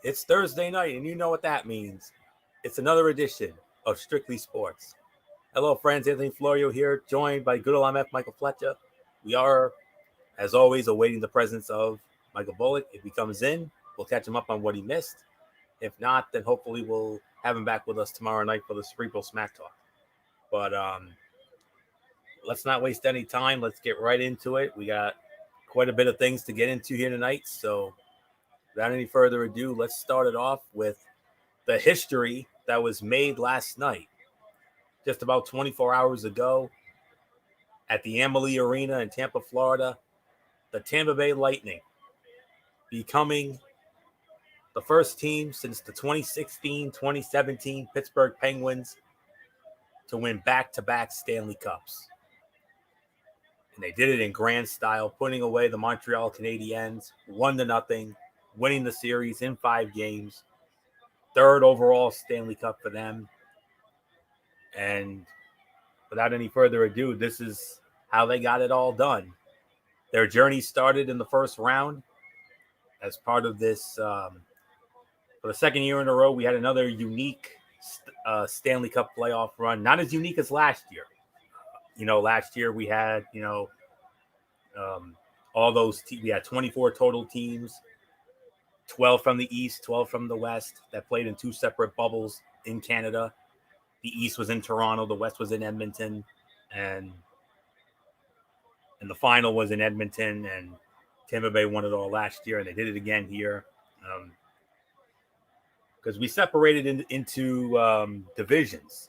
It's Thursday night, and you know what that means. It's another edition of Strictly Sports. Hello, friends. Anthony Florio here, joined by good old MF Michael Fletcher. We are, as always, awaiting the presence of Michael Bullock. If he comes in, we'll catch him up on what he missed. If not, then hopefully we'll have him back with us tomorrow night for the Cerebral Smack Talk. But let's not waste any time. Let's get right into it. We got quite a bit of things to get into here tonight. So without any further ado, let's start it off with the history that was made last night, just about 24 hours ago, at the Amalie Arena in Tampa, Florida. The Tampa Bay Lightning becoming the first team since the 2016-2017 Pittsburgh Penguins to win back-to-back Stanley Cups. And they did it in grand style, putting away the Montreal Canadiens 1-0, winning the series in 5 games. Third overall Stanley Cup for them. And without any further ado, this is how they got it all done. Their journey started in the first round as part of this. For the second year in a row, we had another unique Stanley Cup playoff run. Not as unique as last year. Last year we had, all those we had 24 total teams, 12 from the East, 12 from the West that played in 2 separate bubbles in Canada. The East was in Toronto, the West was in Edmonton, and the final was in Edmonton, and Tampa Bay won it all last year, and they did it again here. Because we separated into divisions.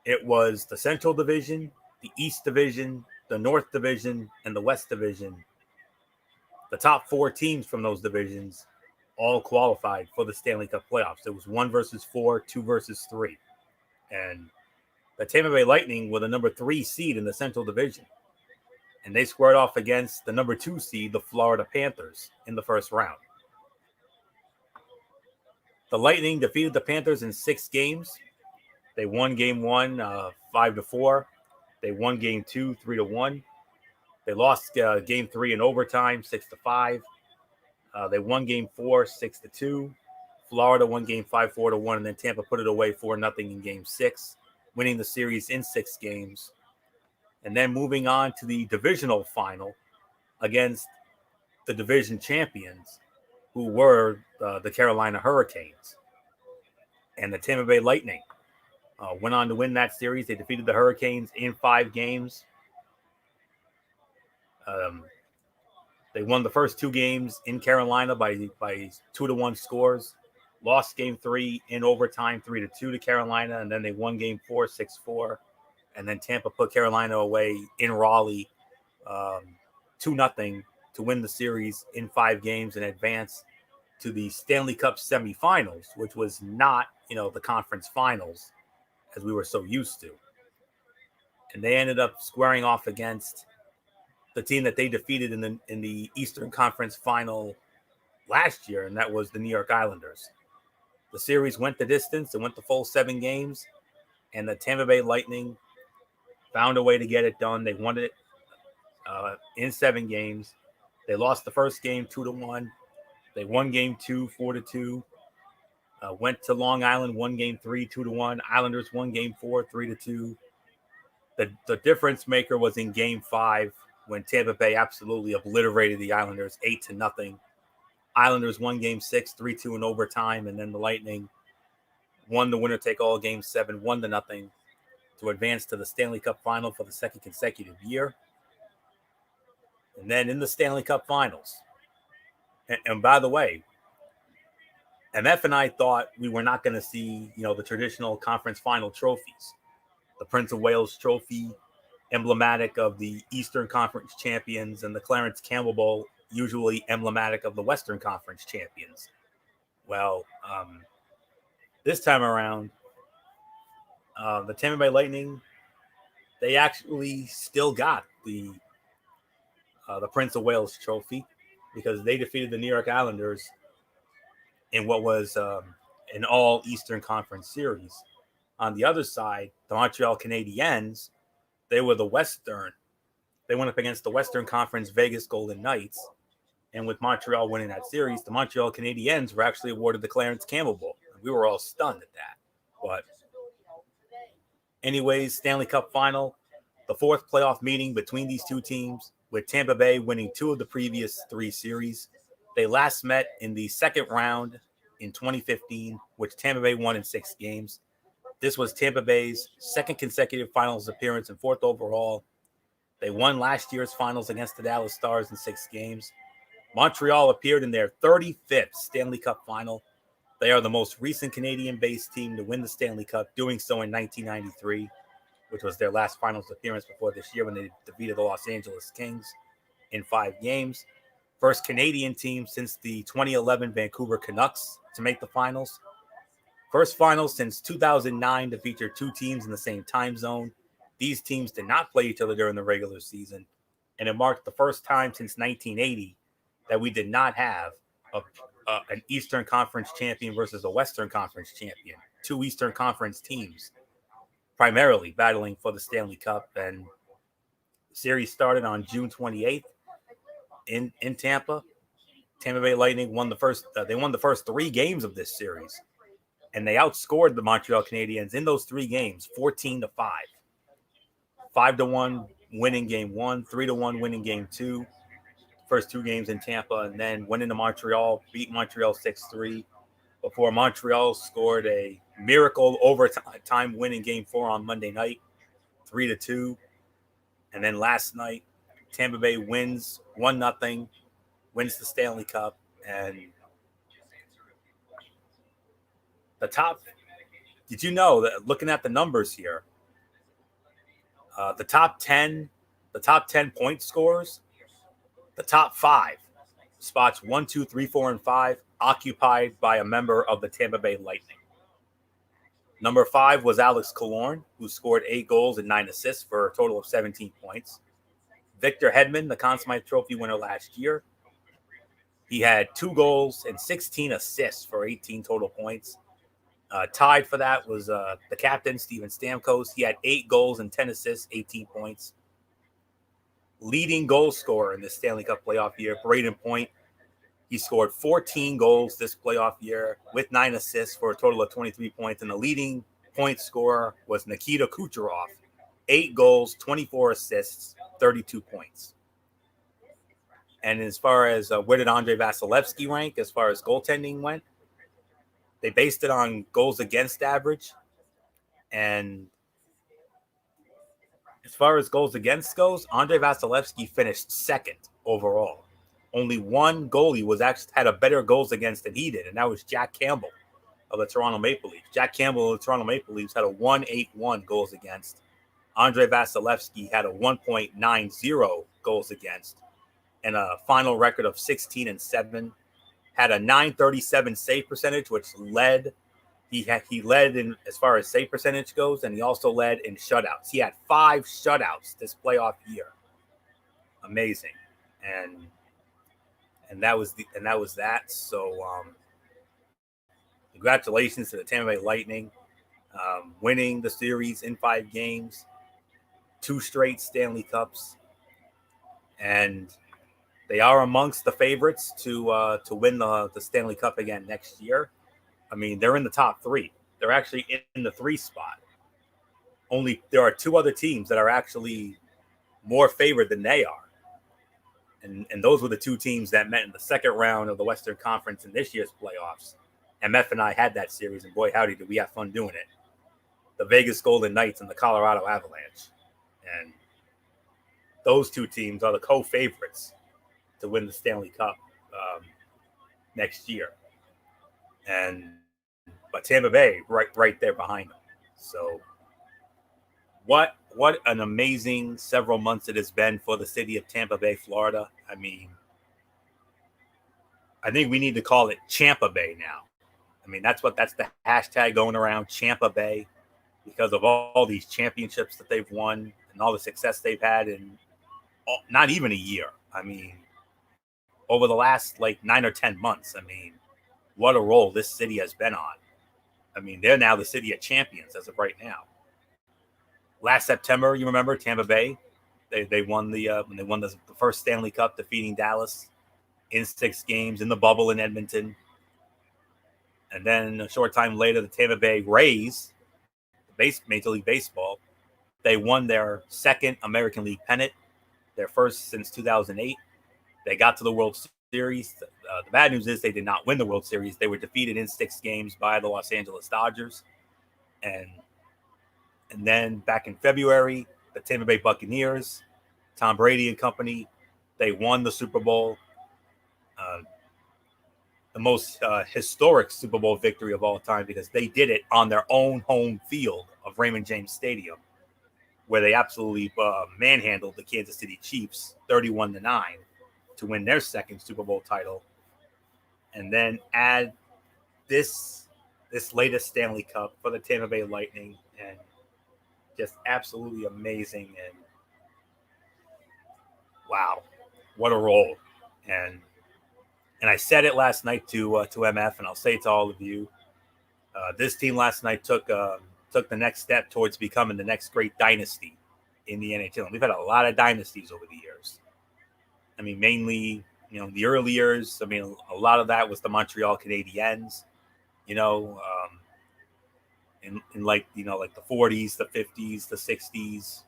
It was the Central Division, the East Division, the North Division, and the West Division. The top 4 teams from those divisions all qualified for the Stanley Cup playoffs. It was 1 versus 4, 2 versus 3. And the Tampa Bay Lightning were the number 3 seed in the Central Division. And they squared off against the number 2 seed, the Florida Panthers, in the first round. The Lightning defeated the Panthers in 6 games. They won game 1, 5-4. They won game 2, 3-1. They lost game 3 in overtime, 6-5. They won game 4, 6-2. Florida won game 5, 4-1, and then Tampa put it away 4-0 in game 6, winning the series in 6 games. And then moving on to the divisional final against the division champions, who were the Carolina Hurricanes. And the Tampa Bay Lightning went on to win that series. They defeated the Hurricanes in 5 games. They won the first 2 games in Carolina by 2-1 scores. Lost game 3 in overtime, 3-2 to Carolina, and then they won game 4, 6-4. And then Tampa put Carolina away in Raleigh, 2-0 to win the series in 5 games and advance to the Stanley Cup semifinals, which was not, the conference finals as we were so used to. And they ended up squaring off against the team that they defeated in the Eastern Conference final last year, and that was the New York Islanders. The series went the distance. It went the full 7 games, and the Tampa Bay Lightning found a way to get it done. They won it in 7 games. They lost the first game 2-1. They won game 2, 4-2. Went to Long Island, won game 3, 2-1. Islanders won game 4, 3-2. The difference maker was in game 5 when Tampa Bay absolutely obliterated the Islanders 8-0. Islanders won game 6, 3-2 in overtime, and then the Lightning won the winner-take-all game 7, 1-0 to advance to the Stanley Cup final for the second consecutive year. And then in the Stanley Cup finals, and by the way, MF and I thought we were not going to see, the traditional conference final trophies. The Prince of Wales Trophy, emblematic of the Eastern Conference champions, and the Clarence Campbell Bowl, usually emblematic of the Western Conference champions. Well, this time around, the Tampa Bay Lightning, they actually still got the Prince of Wales Trophy because they defeated the New York Islanders in what was an all Eastern Conference series. On the other side, the Montreal Canadiens, they were the Western. They went up against the Western Conference Vegas Golden Knights, And with Montreal winning that series, the Montreal Canadiens were actually awarded the Clarence Campbell Bowl. We were all stunned at that. But anyways, Stanley Cup final, the fourth playoff meeting between these two teams, with Tampa Bay winning 2 of the previous 3 series. They last met in the second round in 2015, which Tampa Bay won in 6 games. This was Tampa Bay's second consecutive finals appearance and 4th overall. They won last year's finals against the Dallas Stars in 6 games. Montreal appeared in their 35th Stanley Cup final. They are the most recent Canadian-based team to win the Stanley Cup, doing so in 1993, which was their last finals appearance before this year when they defeated the Los Angeles Kings in 5 games. First Canadian team since the 2011 Vancouver Canucks to make the finals. First finals since 2009 to feature 2 teams in the same time zone. These teams did not play each other during the regular season, and it marked the first time since 1980 that we did not have an Eastern Conference champion versus a Western Conference champion. 2 Eastern Conference teams primarily battling for the Stanley Cup. And the series started on June 28th in Tampa. Tampa Bay Lightning won the first 3 games of this series, and they outscored the Montreal Canadiens in those 3 games 14-5. 5-1 winning game 1, 3-1 winning game 2. First 2 games in Tampa, and then went into Montreal, beat Montreal 6-3 before Montreal scored a miracle overtime win in game 4 on Monday night, 3-2. And then last night, Tampa Bay wins 1-0, wins the Stanley Cup. And did you know that, looking at the numbers here, the top 10 point scorers, the top 5 spots 1, 2, 3, 4, and 5 occupied by a member of the Tampa Bay Lightning. Number 5 was Alex Killorn, who scored 8 goals and 9 assists for a total of 17 points. Victor Hedman, the Conn Smythe Trophy winner last year, he had 2 goals and 16 assists for 18 total points. Tied for that was the captain, Steven Stamkos. He had 8 goals and 10 assists, 18 points. Leading goal scorer in the Stanley Cup playoff year, Braden Point. He scored 14 goals this playoff year with 9 assists for a total of 23 points. And the leading point scorer was Nikita Kucherov. 8 goals, 24 assists, 32 points. And as far as where did Andrei Vasilevsky rank as far as goaltending went, they based it on goals against average. And as far as goals against goes, Andrei Vasilevsky finished 2nd overall. Only one goalie had a better goals against than he did, and that was Jack Campbell of the Toronto Maple Leafs. Jack Campbell of the Toronto Maple Leafs had a 1.81 goals against. Andrei Vasilevsky had a 1.90 goals against and a final record of 16-7. Had a .937 save percentage, which led. He led in as far as save percentage goes, and he also led in shutouts. He had 5 shutouts this playoff year. Amazing, and that was that. So, congratulations to the Tampa Bay Lightning, winning the series in 5 games, 2 straight Stanley Cups, and they are amongst the favorites to win the Stanley Cup again next year. I mean, they're in the top 3. They're actually in the 3 spot. Only there are 2 other teams that are actually more favored than they are. And those were the 2 teams that met in the second round of the Western Conference in this year's playoffs. MF and I had that series, and boy, howdy, did we have fun doing it. The Vegas Golden Knights and the Colorado Avalanche. And those 2 teams are the co-favorites to win the Stanley Cup next year. But Tampa Bay right there behind them. So what an amazing several months it has been for the city of Tampa Bay, Florida. I mean, I think we need to call it Champa Bay now. I mean, that's the hashtag going around, Champa Bay, because of all these championships that they've won and all the success they've had in not even a year. I mean, over the last 9 or 10 months. I mean, what a role this city has been on. I mean, they're now the city of champions as of right now. Last September, you remember Tampa Bay? They won the first Stanley Cup, defeating Dallas in 6 games in the bubble in Edmonton. And then a short time later, the Tampa Bay Rays, Major League Baseball, they won their second American League pennant, their first since 2008. They got to the World Series. The bad news is they did not win the World Series. They were defeated in 6 games by the Los Angeles Dodgers. And then back in February, the Tampa Bay Buccaneers, Tom Brady and company, they won the Super Bowl. The most historic Super Bowl victory of all time, because they did it on their own home field of Raymond James Stadium, where they absolutely manhandled the Kansas City Chiefs 31-9 to win their second Super Bowl title. And then add this latest Stanley Cup for the Tampa Bay Lightning, and just absolutely amazing. And wow, what a roll. And I said it last night to MF, and I'll say it to all of you. This team last night took the next step towards becoming the next great dynasty in the NHL. And we've had a lot of dynasties over the years. I mean, mainly, the early years. I mean, a lot of that was the Montreal Canadiens. In like the 40s, the 50s, the 60s,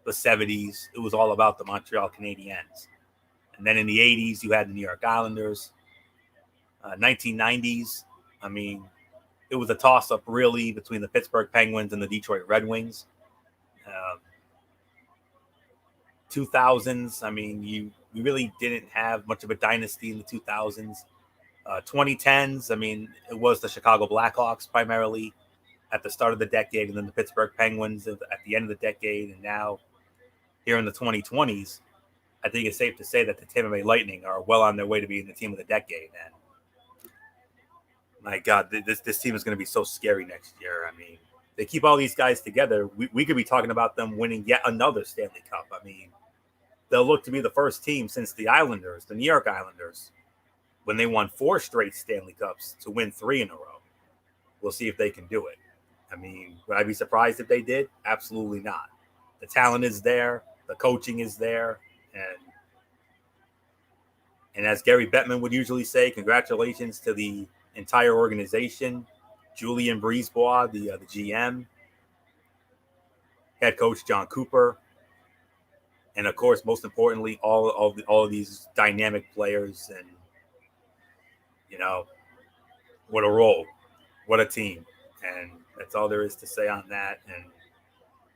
the 70s. It was all about the Montreal Canadiens. And then in the 80s, you had the New York Islanders. 1990s, I mean, it was a toss-up really between the Pittsburgh Penguins and the Detroit Red Wings. 2000s, I mean, you really didn't have much of a dynasty in the 2000s. 2010s, I mean, it was the Chicago Blackhawks primarily at the start of the decade, and then the Pittsburgh Penguins at the end of the decade. And now here in the 2020s, I think it's safe to say that the Tampa Bay Lightning are well on their way to being the team of the decade. And my God, this team is going to be so scary next year. I mean, they keep all these guys together. We could be talking about them winning yet another Stanley Cup. I mean, they'll look to be the first team since the Islanders, the New York Islanders, when they won 4 straight Stanley Cups, to win 3 in a row. We'll see if they can do it. I mean, would I be surprised if they did? Absolutely not. The talent is there. The coaching is there. And as Gary Bettman would usually say, congratulations to the entire organization, Julien Brisebois, the GM, head coach John Cooper, and of course, most importantly, all of these dynamic players. And what a role, what a team, and that's all there is to say on that. And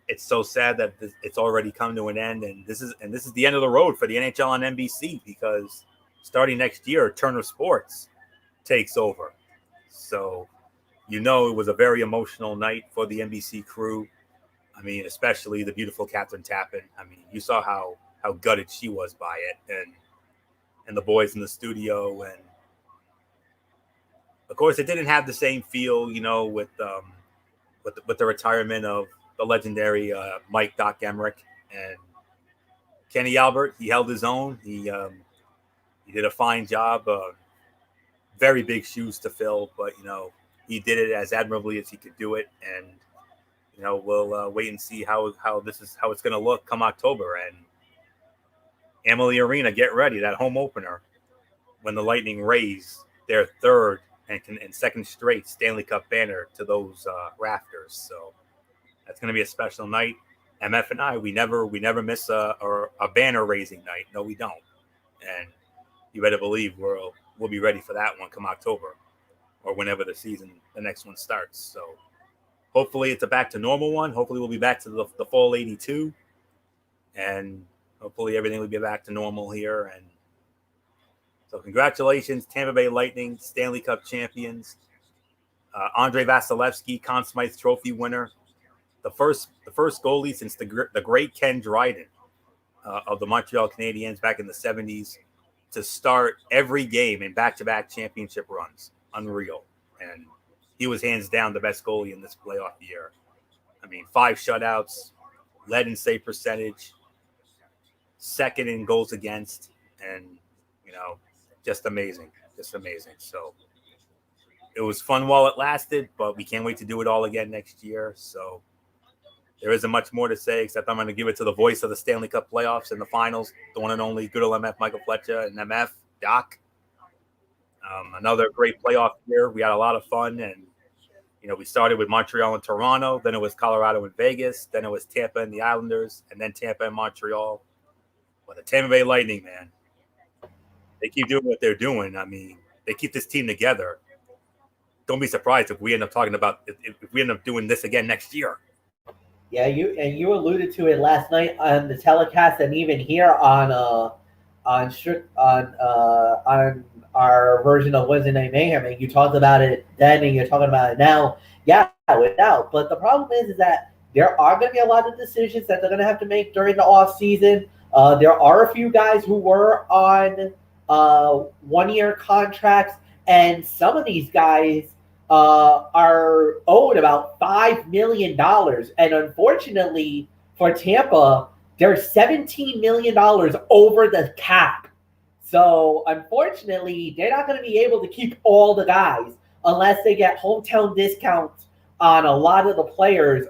it's so sad that it's already come to an end, and this is the end of the road for the NHL on NBC, because starting next year, Turner Sports takes over. So, it was a very emotional night for the NBC crew. I mean, especially the beautiful Catherine Tappan. I mean, you saw how gutted she was by it, and the boys in the studio. And of course, it didn't have the same feel, with the retirement of the legendary Mike Doc Emmerich. And Kenny Albert, he held his own. He did a fine job. Very big shoes to fill, but he did it as admirably as he could do it. And we'll wait and see how it's going to look come October. And Amalie Arena, get ready, that home opener, when the Lightning raise their third and second straight Stanley Cup banner to those rafters. So that's going to be a special night. MF and I, we never miss a banner raising night. No, we don't. And you better believe we'll be ready for that one come October, or whenever the next one starts. So hopefully it's a back to normal one. Hopefully we'll be back to the full 82, and hopefully everything will be back to normal here. And so congratulations, Tampa Bay Lightning, Stanley Cup champions. Andrei Vasilevsky, Conn Smythe Trophy winner, the first goalie since the great Ken Dryden of the Montreal Canadiens back in the 70s to start every game in back-to-back championship runs. Unreal. And he was hands down the best goalie in this playoff year. I mean, 5 shutouts, led in save percentage, second in goals against, and, just amazing. Just amazing. So it was fun while it lasted, but we can't wait to do it all again next year. So there isn't much more to say, except I'm going to give it to the voice of the Stanley Cup playoffs and the finals, the one and only good old MF Michael Fletcher. And MF, Doc, Another great playoff year. We had a lot of fun, and we started with Montreal and Toronto, then it was Colorado and Vegas, then it was Tampa and the Islanders, and then Tampa and Montreal. But the Tampa Bay Lightning, man, they keep doing what they're doing. I mean, they keep this team together. Don't be surprised if we end up talking about if we end up doing this again next year. Yeah, you alluded to it last night on the telecast, and even here on our version of Wednesday Night Mayhem, and you talked about it then, and you're talking about it now. Yeah, without. But the problem is that there are going to be a lot of decisions that they're going to have to make during the off season. There are a few guys who were on 1-year contracts, and some of these guys are owed about $5 million. And unfortunately for Tampa, they're $17 million over the cap. So unfortunately, they're not going to be able to keep all the guys unless they get hometown discounts on a lot of the players.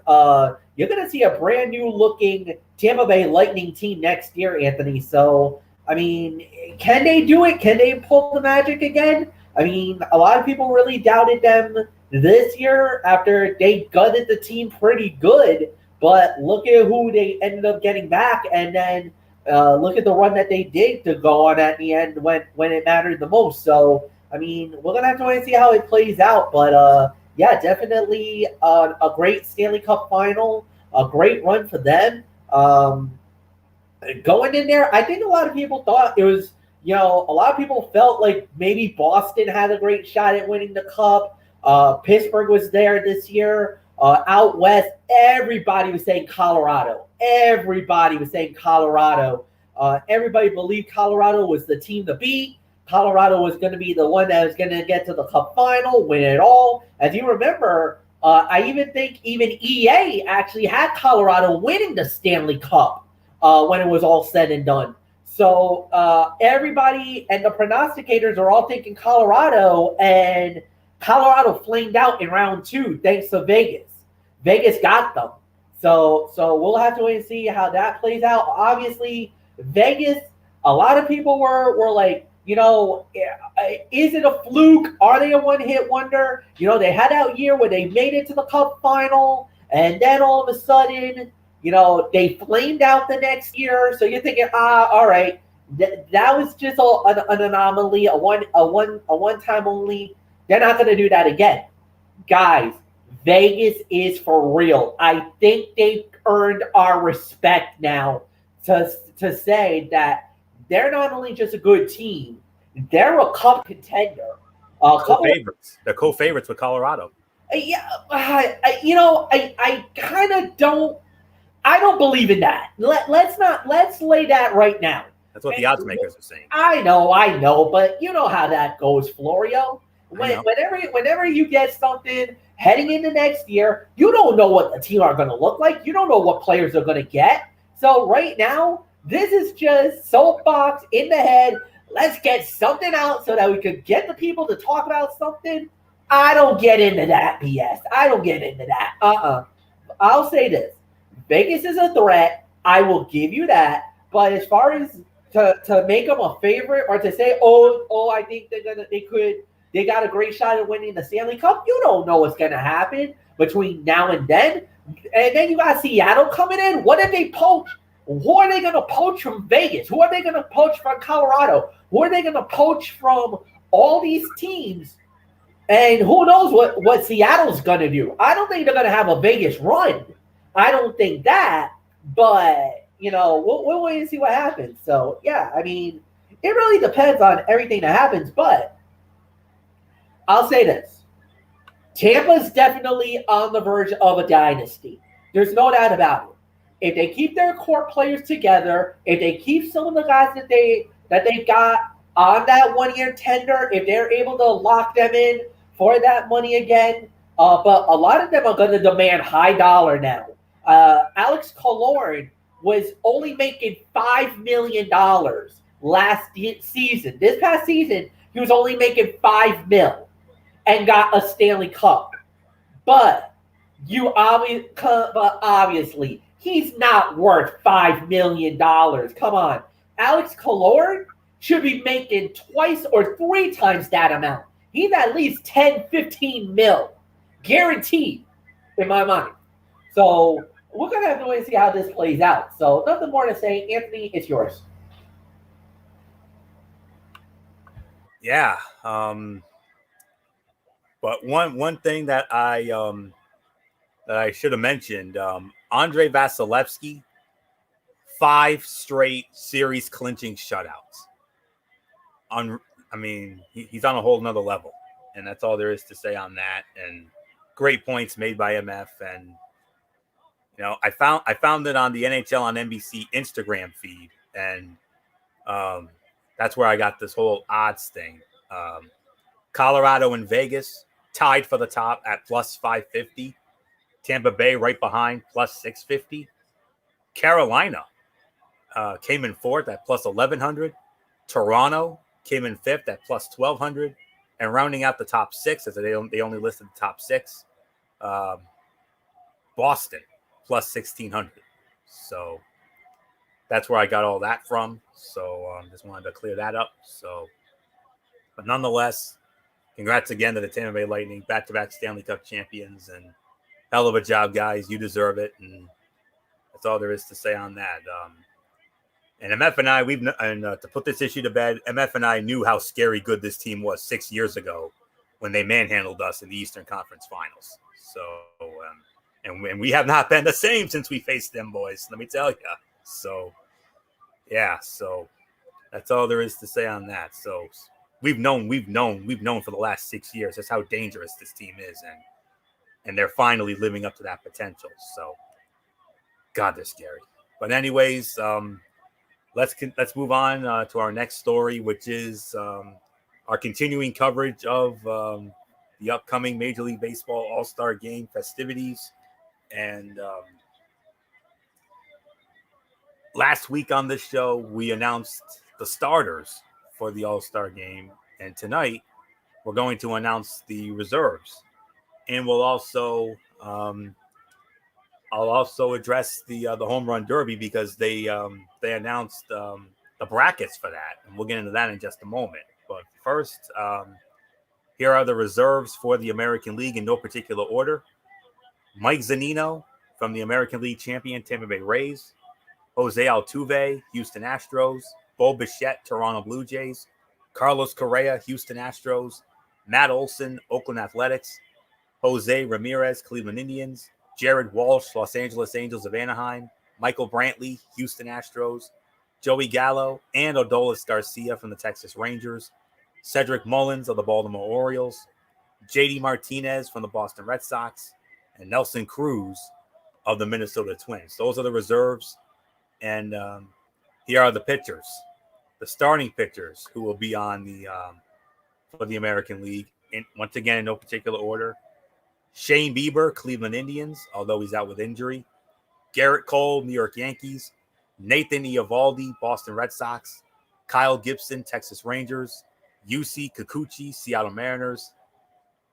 You're going to see a brand new looking Tampa Bay Lightning team next year, Anthony. So, I mean, can they do it? Can they pull the magic again? I mean, a lot of people really doubted them this year after they gutted the team pretty good. But look at who they ended up getting back, and then look at the run that they did to go on at the end when it mattered the most. So, I mean, we're going to have to wait and see how it plays out. But, yeah, definitely a great Stanley Cup final, a great run for them. Going in there, I think a lot of people thought it was, a lot of people felt like maybe Boston had a great shot at winning the Cup. Pittsburgh was there this year. Out west, everybody was saying Colorado. Everybody was saying Colorado. Everybody believed Colorado was the team to beat. Colorado was going to be the one that was going to get to the Cup final, win it all. As you remember, I even think even EA actually had Colorado winning the Stanley Cup when it was all said and done. So everybody and the prognosticators are all thinking Colorado, and Colorado flamed out in round 2 thanks to Vegas. Vegas got them. So we'll have to wait and see how that plays out. Obviously, Vegas, a lot of people were like, is it a fluke? Are they a one-hit wonder? They had that year where they made it to the Cup final, and then all of a sudden, they flamed out the next year. So you're thinking, all right, that was just an anomaly, a one-time only. They're not going to do that again. Guys, Vegas is for real. I think they've earned our respect now to say that they're not only just a good team, they're a Cup contender. Co-favorites. They're co-favorites with Colorado. Yeah, I kind of don't. I don't believe in that. Let's lay that right now. That's what the odds makers are saying. I know, but you know how that goes, Florio. Whenever you get something heading into next year, you don't know what the team are going to look like. You don't know what players are going to get. So right now, this is just soapbox in the head. Let's get something out so that we could get the people to talk about something. I don't get into that BS. I don't get into that. I'll say this. Vegas is a threat. I will give you that. But as far as to make them a favorite or to say, I think they got a great shot at winning the Stanley Cup, you don't know what's going to happen between now and then. And then you got Seattle coming in. What if they poach? Who are they going to poach from Vegas? Who are they going to poach from Colorado? Who are they going to poach from all these teams? And who knows what Seattle's going to do? I don't think they're going to have a Vegas run. I don't think that. But, we'll wait and see what happens. So, yeah, I mean, it really depends on everything that happens. But I'll say this. Tampa's definitely on the verge of a dynasty. There's no doubt about it. If they keep their core players together, if they keep some of the guys that they got on that 1-year tender, if they're able to lock them in for that money again, but a lot of them are going to demand high dollar now. Alex Killorn was only making $5 million last season. This past season, he was only making $5 million and got a Stanley Cup. But obviously, he's not worth $5 million. Come on. Alex Killorn, should be making twice or three times that amount. He's at least 10, 15 mil. Guaranteed, in my mind. So we're going to have to wait and see how this plays out. So nothing more to say. Anthony, it's yours. Yeah. But one thing that I should have mentioned, Andre Vasilevsky, 5 straight series clinching shutouts. He's on a whole nother level, and that's all there is to say on that. And great points made by MF. And I found it on the NHL on NBC Instagram feed, and that's where I got this whole odds thing. Colorado and Vegas tied for the top at plus 550. Tampa Bay right behind plus 650. Carolina came in 4th at plus 1100. Toronto came in 5th at plus 1200. And rounding out the top 6, as they only listed the top 6, Boston plus 1600. So that's where I got all that from. So just wanted to clear that up. But nonetheless, congrats again to the Tampa Bay Lightning, back-to-back Stanley Cup champions, and hell of a job, guys. You deserve it, and that's all there is to say on that. And MF and I, to put this issue to bed, MF and I knew how scary good this team was 6 years ago when they manhandled us in the Eastern Conference Finals. So, and we have not been the same since we faced them boys, let me tell you. So, yeah, so that's all there is to say on that. So we've known for the last 6 years just how dangerous this team is, and they're finally living up to that potential. So, God, they're scary. But anyways, let's move on to our next story, which is our continuing coverage of the upcoming Major League Baseball All-Star Game festivities. And last week on this show, we announced the starters for the All-Star Game, and tonight we're going to announce the reserves, and we'll also I'll also address the Home Run Derby because they announced the brackets for that, and we'll get into that in just a moment. But first, here are the reserves for the American League in no particular order. Mike Zunino from the American League champion Tampa Bay Rays, Jose Altuve, Houston Astros, Bo Bichette, Toronto Blue Jays, Carlos Correa, Houston Astros, Matt Olson, Oakland Athletics, Jose Ramirez, Cleveland Indians, Jared Walsh, Los Angeles Angels of Anaheim, Michael Brantley, Houston Astros, Joey Gallo, and Adolis Garcia from the Texas Rangers, Cedric Mullins of the Baltimore Orioles, JD Martinez from the Boston Red Sox, and Nelson Cruz of the Minnesota Twins. Those are the reserves. And here are the pitchers, the starting pitchers who will be on the for the American League. And once again, in no particular order. Shane Bieber, Cleveland Indians, although he's out with injury. Garrett Cole, New York Yankees. Nathan Eovaldi, Boston Red Sox. Kyle Gibson, Texas Rangers. Yusei Kikuchi, Seattle Mariners.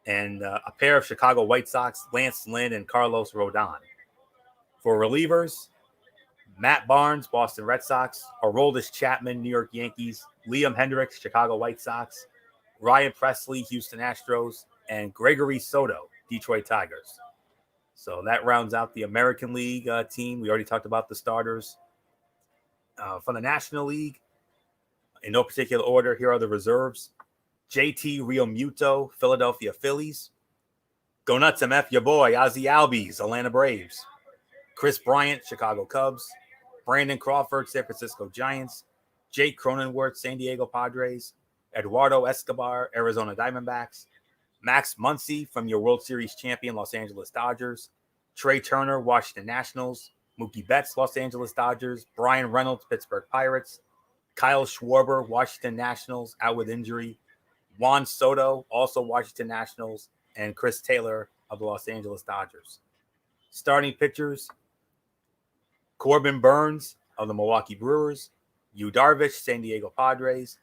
And a pair of Chicago White Sox, Lance Lynn and Carlos Rodon. For relievers, Matt Barnes, Boston Red Sox. Aroldis Chapman, New York Yankees. Liam Hendricks, Chicago White Sox. Ryan Presley, Houston Astros. And Gregory Soto, Detroit Tigers. So that rounds out the American League team. We already talked about the starters. For the National League, in no particular order, here are the reserves. JT Realmuto, Philadelphia Phillies. Go Nuts MF, your boy, Ozzie Albies, Atlanta Braves. Chris Bryant, Chicago Cubs. Brandon Crawford, San Francisco Giants. Jake Cronenworth, San Diego Padres. Eduardo Escobar, Arizona Diamondbacks. Max Muncy from your World Series champion Los Angeles Dodgers. Trey Turner, Washington Nationals. Mookie Betts, Los Angeles Dodgers. Brian Reynolds, Pittsburgh Pirates. Kyle Schwarber, Washington Nationals, out with injury. Juan Soto, also Washington Nationals. And Chris Taylor of the Los Angeles Dodgers. Starting pitchers, Corbin Burns of the Milwaukee Brewers. Yu Darvish, San Diego Padres.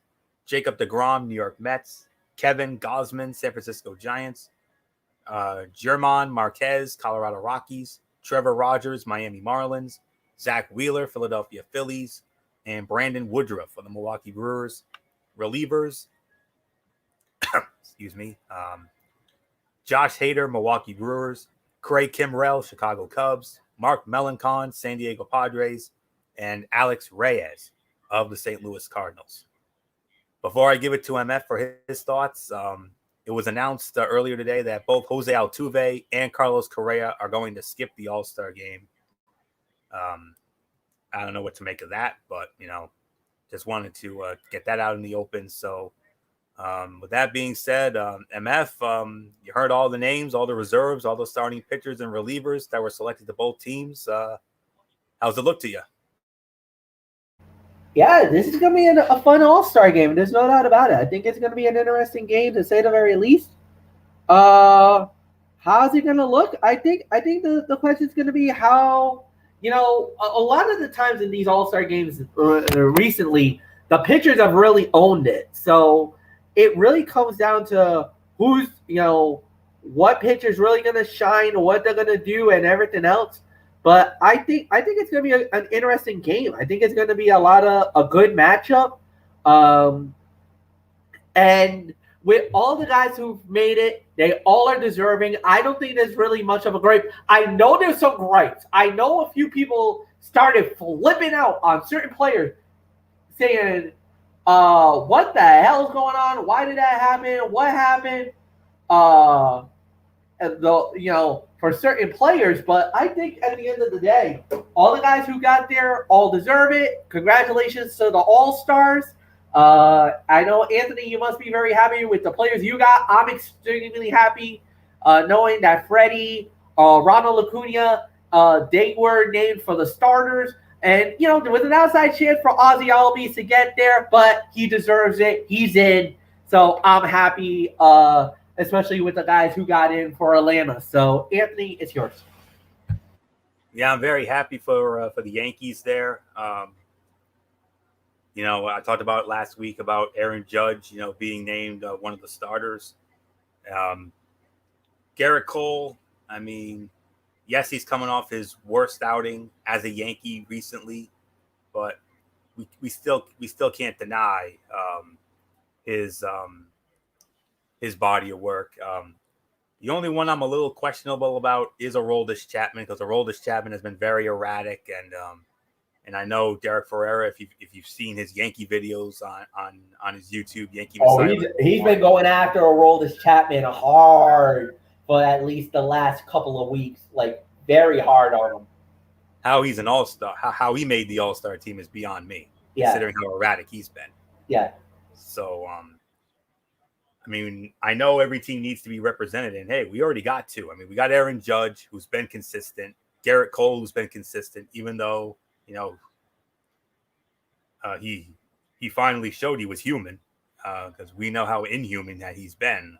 Jacob deGrom, New York Mets. Kevin Gausman, San Francisco Giants. German Marquez, Colorado Rockies. Trevor Rogers, Miami Marlins. Zach Wheeler, Philadelphia Phillies. and Brandon Woodruff for the Milwaukee Brewers. Relievers, excuse me, Josh Hader, Milwaukee Brewers, Craig Kimbrell, Chicago Cubs, Mark Melancon, San Diego Padres, and Alex Reyes of the St. Louis Cardinals. Before I give it to MF for his thoughts, it was announced earlier today that both Jose Altuve and Carlos Correa are going to skip the All-Star game. I don't know what to make of that, but, just wanted to get that out in the open. So with that being said, MF, you heard all the names, all the reserves, all the starting pitchers and relievers that were selected to both teams. How's it look to you? Yeah, this is going to be a fun All-Star game. There's no doubt about it. I think it's going to be an interesting game, to say the very least. How's it going to look? I think the question is going to be how, a lot of the times in these All-Star games recently, the pitchers have really owned it. So it really comes down to who's, what pitcher's really going to shine, what they're going to do, and everything else. But I think it's going to be an interesting game. I think it's going to be a good matchup. And with all the guys who've made it, they all are deserving. I don't think there's really much of a gripe. I know there's some gripes. I know a few people started flipping out on certain players saying, what the hell is going on? Why did that happen? What happened? For certain players, but I think at the end of the day, all the guys who got there all deserve it. Congratulations to the All-Stars. I know, Anthony, you must be very happy with the players you got. I'm extremely happy knowing that Freddie, Ronald Acuna, they were named for the starters. And, there was an outside chance for Ozzy Albies to get there, but he deserves it. He's in. So I'm happy, especially with the guys who got in for Atlanta. So, Anthony, it's yours. Yeah, I'm very happy for the Yankees there. I talked about it last week about Aaron Judge, being named one of the starters. Garrett Cole, yes, he's coming off his worst outing as a Yankee recently, but we still can't deny his body of work. The only one I'm a little questionable about is Aroldis Chapman, because Aroldis Chapman has been very erratic, and I know Derek Ferreira, if you've seen his Yankee videos on his YouTube, Yankee. He's been going after Aroldis Chapman hard for at least the last couple of weeks, like very hard on him. How he's an all-star, how he made the all-star team is beyond me, considering how erratic he's been. Yeah. So, I know every team needs to be represented, and hey, we already got two. We got Aaron Judge, who's been consistent, Garrett Cole, who's been consistent, even though, he finally showed he was human, because we know how inhuman that he's been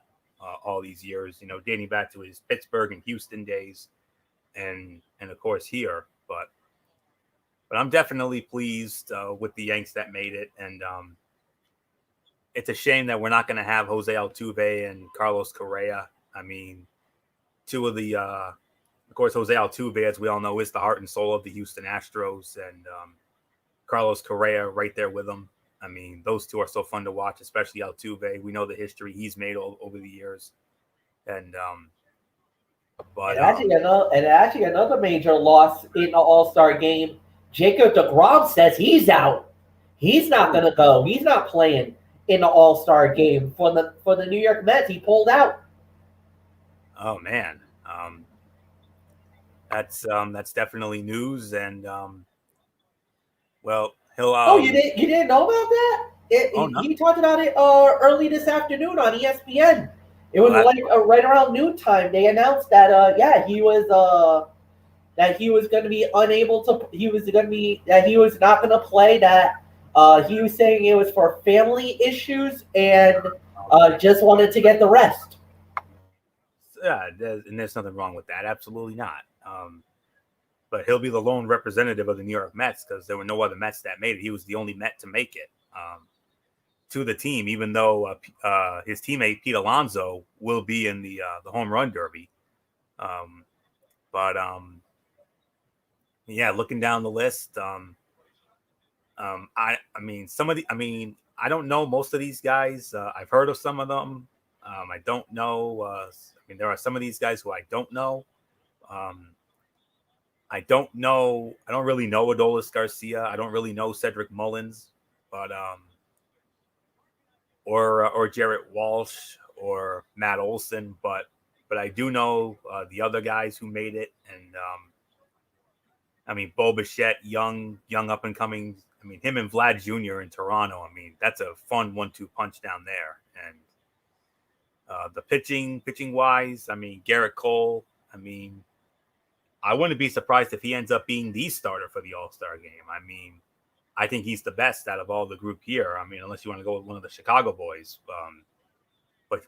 all these years, dating back to his Pittsburgh and Houston days, and of course here. But I'm definitely pleased with the Yanks that made it, and it's a shame that we're not going to have Jose Altuve and Carlos Correa. Two of the, of course, Jose Altuve, as we all know, is the heart and soul of the Houston Astros, and Carlos Correa right there with him. Those two are so fun to watch, especially Altuve. We know the history he's made over the years, and actually another major loss in the All-Star game. Jacob deGrom says he's out. He's not going to go. He's not playing in the All-Star game for the New York Mets. He pulled out. Oh man, that's definitely news, and well, he'll. You didn't know about that? No. He talked about it early this afternoon on ESPN. It was right around noontime. They announced that he was going to be unable to. He was not going to play. That he was saying it was for family issues and just wanted to get the rest. Yeah, and there's nothing wrong with that. Absolutely not. But he'll be the lone representative of the New York Mets, because there were no other Mets that made it. He was the only Met to make it to the team, even though his teammate Pete Alonso will be in the home run derby. Looking down the list, I mean, I don't know most of these guys. I've heard of some of them. I don't know. There are some of these guys who I don't know. I don't know. I don't really know Adolis Garcia. I don't really know Cedric Mullins, but or Jarrett Walsh or Matt Olson, but I do know the other guys who made it, and Bo Bichette, young up and coming. Him and Vlad Jr. in Toronto. That's a fun 1-2 punch down there. And the pitching wise, Garrett Cole. I wouldn't be surprised if he ends up being the starter for the All-Star game. I think he's the best out of all the group here. Unless you want to go with one of the Chicago boys. But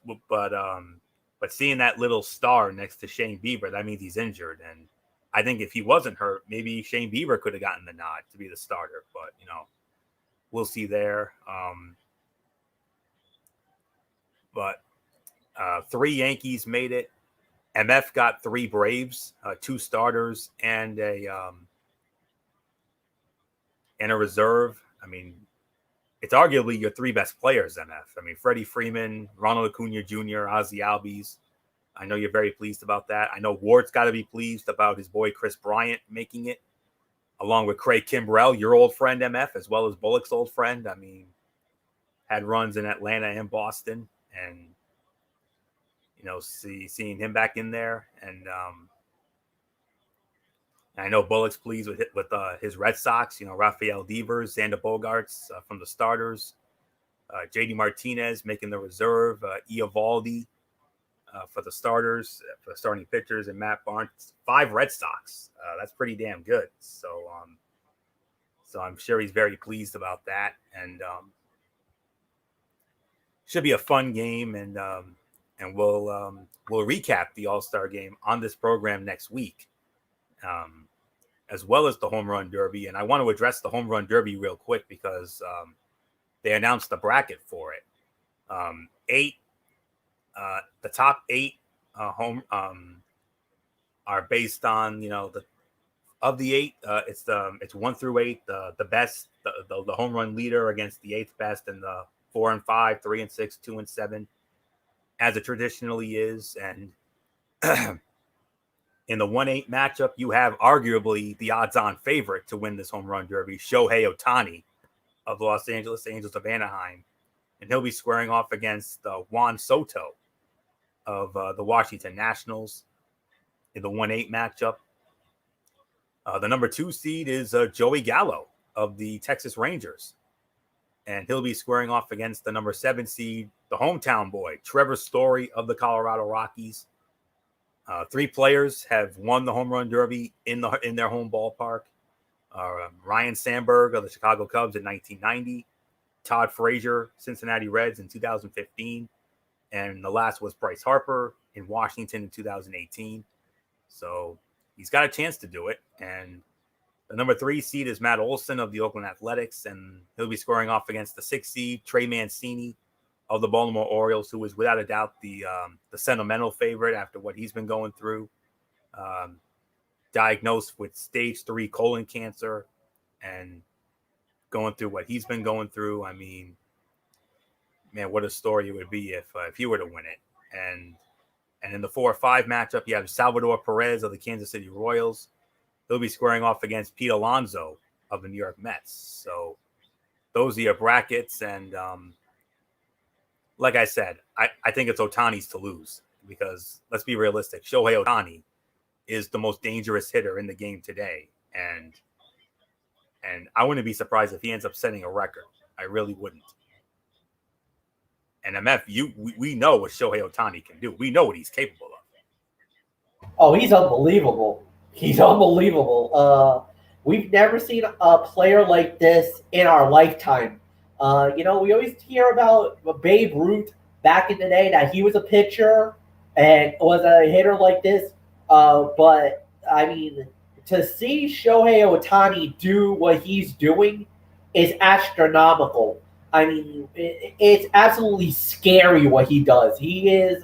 seeing that little star next to Shane Bieber, that means he's injured. And I think if he wasn't hurt, maybe Shane Bieber could have gotten the nod to be the starter. But, we'll see there. But 3 Yankees made it. MF got 3 Braves, 2 starters, and a reserve. It's arguably your 3 best players, MF. Freddie Freeman, Ronald Acuna Jr., Ozzie Albies. I know you're very pleased about that. I know Wart's got to be pleased about his boy Chris Bryant making it, along with Craig Kimbrell, your old friend, MF, as well as Bullock's old friend. Had runs in Atlanta and Boston, and seeing him back in there, and I know Bullock's pleased with his Red Sox. Rafael Devers, Xander Bogaerts from the starters, JD Martinez making the reserve, Eovaldi for the starters, for the starting pitchers, and Matt Barnes. 5 Red Sox. That's pretty damn good. So I'm sure he's very pleased about that, and should be a fun game, and we'll recap the All-Star game on this program next week, as well as the Home Run Derby. And I want to address the Home Run Derby real quick because they announced the bracket for it. The top 8 home are based on of the 8. It's 1 through 8. The best, the home run leader against the 8th best, and the 4 and 5, 3 and 6, 2 and 7. As it traditionally is. And in the 1-8 matchup, you have arguably the odds-on favorite to win this Home Run Derby, Shohei Ohtani of the Los Angeles Angels of Anaheim. And he'll be squaring off against Juan Soto of the Washington Nationals in the 1-8 matchup. The number 2 seed is Joey Gallo of the Texas Rangers. And he'll be squaring off against the number 7 seed, the hometown boy, Trevor Story of the Colorado Rockies. 3 players have won the Home Run Derby in their home ballpark. Ryan Sandberg of the Chicago Cubs in 1990, Todd Frazier, Cincinnati Reds in 2015, and the last was Bryce Harper in Washington in 2018. So he's got a chance to do it. And the number 3 seed is Matt Olson of the Oakland Athletics, and he'll be scoring off against the 6 seed, Trey Mancini of the Baltimore Orioles, who is without a doubt the sentimental favorite after what he's been going through. Diagnosed with stage 3 colon cancer and going through what he's been going through. Man, what a story it would be if he were to win it. And in the 4-5 matchup, you have Salvador Perez of the Kansas City Royals. He'll be squaring off against Pete Alonso of the New York Mets. So those are your brackets. And like I said, I think it's Ohtani's to lose because let's be realistic. Shohei Ohtani is the most dangerous hitter in the game today. And I wouldn't be surprised if he ends up setting a record. I really wouldn't. And MF, we know what Shohei Ohtani can do. We know what he's capable of. Oh, he's unbelievable. He's unbelievable. We've never seen a player like this in our lifetime. We always hear about Babe Ruth back in the day, that he was a pitcher and was a hitter like this. But, to see Shohei Ohtani do what he's doing is astronomical. It's absolutely scary what he does. He's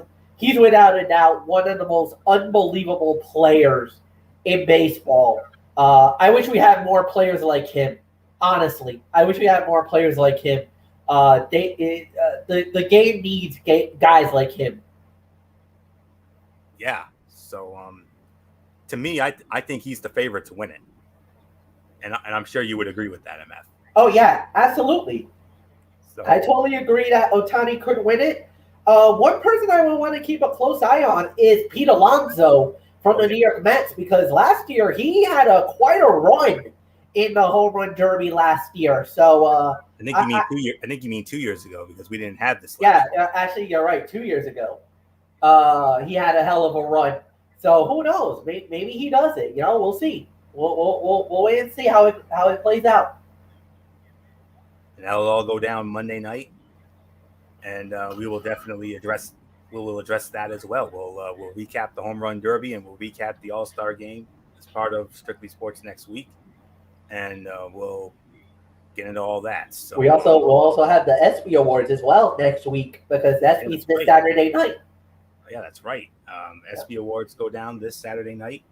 without a doubt one of the most unbelievable players in baseball. I wish we had more players like him. Honestly, I wish we had more players like him. The game needs guys like him. Yeah. So to me, I think he's the favorite to win it, and I'm sure you would agree with that, MF. Oh yeah, absolutely. So I totally agree that Ohtani could win it. One person I would want to keep a close eye on is Pete Alonso from the New York Mets, because last year he had quite a run in the home run derby last year. So I think you mean 2 years. I think you mean 2 years ago, because we didn't have this. Yeah, actually, you're right. 2 years ago, he had a hell of a run. So who knows? Maybe he does it. We'll see. We'll wait and see how it plays out. And that'll all go down Monday night, and we will definitely address that as well. We'll recap the home run derby, and we'll recap the All-Star game as part of Strictly Sports next week, and we'll get into all that. So we'll also have the ESPY Awards as well next week, because ESPY's this Saturday night. Yeah, that's right. ESPY Awards go down this Saturday night.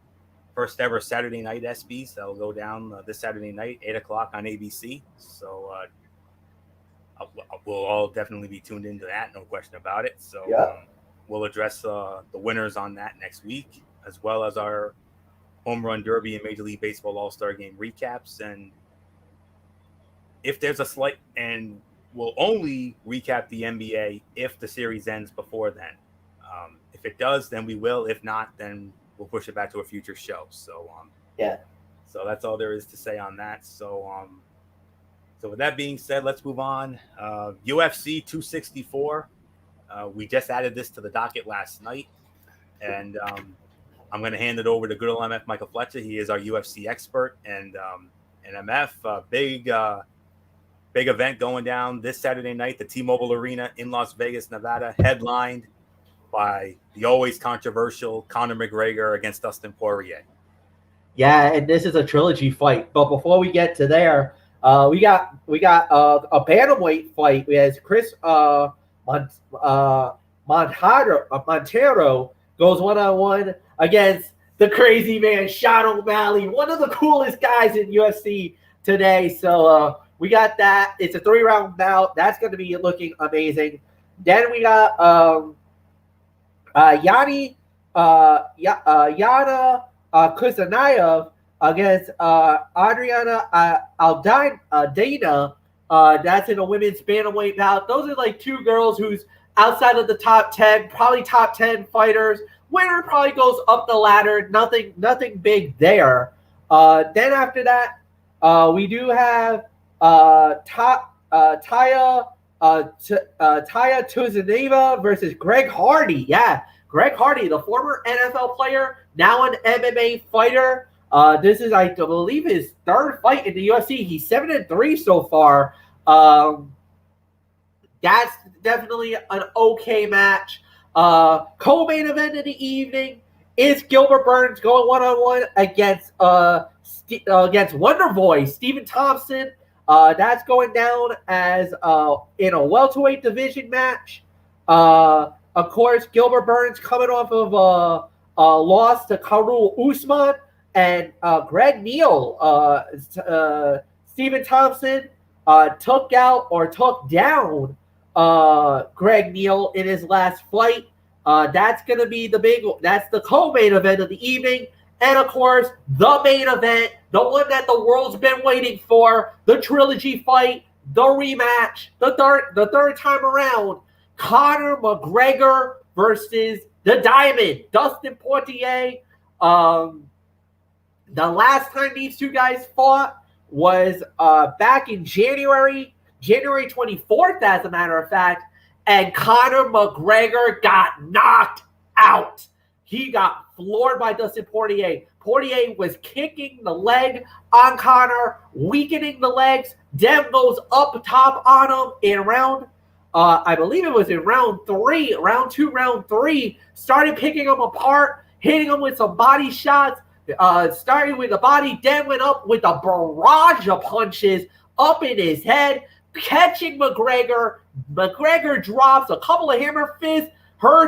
First ever Saturday night ESPYs. That'll go down this Saturday night, 8:00 on ABC. So we'll all definitely be tuned into that, no question about it. So we'll address the winners on that next week, as well as our home run derby and Major League Baseball All-Star Game recaps. And if there's a slight, and we'll only recap the NBA if the series ends before then. If it does, then we will. If not, then we'll push it back to a future show. So so that's all there is to say on that. So with that being said, let's move on. UFC 264. We just added this to the docket last night, and I'm going to hand it over to good old MF Michael Fletcher. He is our UFC expert, and MF, big event going down this Saturday night, the T-Mobile Arena in Las Vegas, Nevada, headlined by the always controversial Conor McGregor against Dustin Poirier. Yeah, and this is a trilogy fight. But before we get to there, we got a bantamweight fight. We have Chris Montero goes one-on-one against the crazy man Sean O'Malley, one of the coolest guys in UFC today. So we got that. It's a 3-round bout. That's going to be looking amazing. Then we got Yana Kuzanayev against Adriana Aldana. That's in a women's bantamweight bout. Those are like two girls who's outside of the top 10, probably top 10 fighters. Winner probably goes up the ladder. Nothing big there. Then after that, we do have Taya Tuzaneva versus Greg Hardy. Yeah, Greg Hardy, the former NFL player, now an MMA fighter. This is, I believe, his third fight in the UFC. He's 7-3 so far. That's definitely an okay match. Co-main event of the evening is Gilbert Burns going one-on-one against Wonder Boy Stephen Thompson. That's going down as in a welterweight division match. Of course, Gilbert Burns coming off of a loss to Kamaru Usman, and Greg Neal. Stephen Thompson took down Greg Neal in his last fight. That's going to be that's the co-main event of the evening. And of course, the main event, the one that the world's been waiting for, the trilogy fight, the rematch, the third time around, Conor McGregor versus the Diamond, Dustin Poirier. The last time these two guys fought was back in January 24th, as a matter of fact, and Conor McGregor got knocked out. He got floored by Dustin Poirier. Poirier was kicking the leg on Conor, weakening the legs. Then goes up top on him in round, I believe it was in round 3, round 2, round 3. Started picking him apart, hitting him with some body shots. Starting with the body, then went up with a barrage of punches up in his head, catching McGregor. McGregor drops a couple of hammer fists.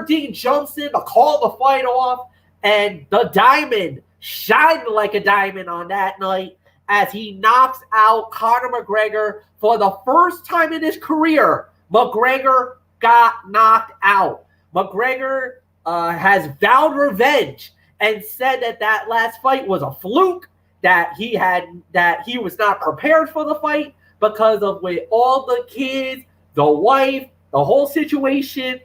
Dean jumps in to call the fight off, and the Diamond shined like a diamond on that night as he knocks out Conor McGregor for the first time in his career. McGregor got knocked out. McGregor has vowed revenge and said that last fight was a fluke, that he was not prepared for the fight because of with all the kids, the wife, the whole situation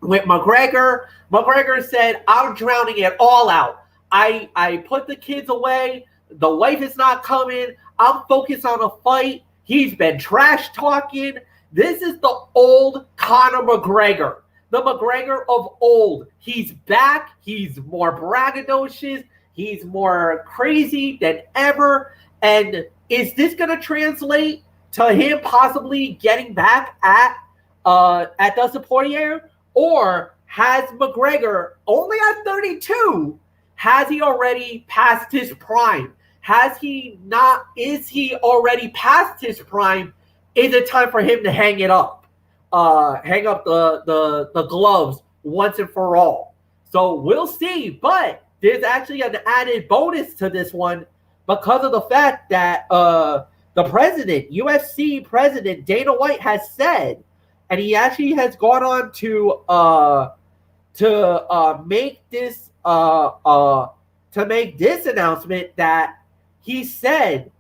with McGregor. McGregor said, I'm drowning it all out. I put the kids away. The wife is not coming. I'm focused on a fight. He's been trash talking. This is the old Conor McGregor. The McGregor of old. He's back. He's more braggadocious. He's more crazy than ever. And is this going to translate to him possibly getting back at Dustin Poirier? Or has McGregor, only at 32, has he already passed his prime? Has he not? Is he already past his prime? Is it time for him to hang it up? Hang up the gloves once and for all. So we'll see. But there's actually an added bonus to this one because of the fact that the president, UFC president Dana White, has said, and he actually has gone on to make this announcement, that he said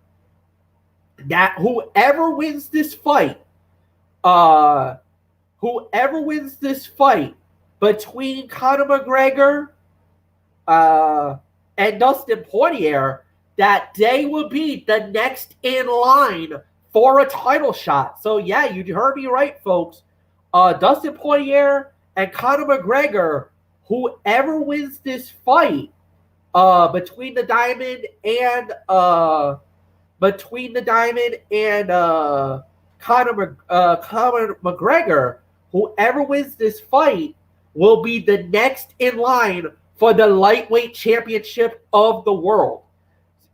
that whoever wins this fight between Conor McGregor and Dustin Poirier, that they will be the next in line for a title shot. So yeah, you heard me right, folks. Dustin Poirier and Conor McGregor, whoever wins this fight between the Diamond and Conor McGregor, whoever wins this fight will be the next in line for the lightweight championship of the world.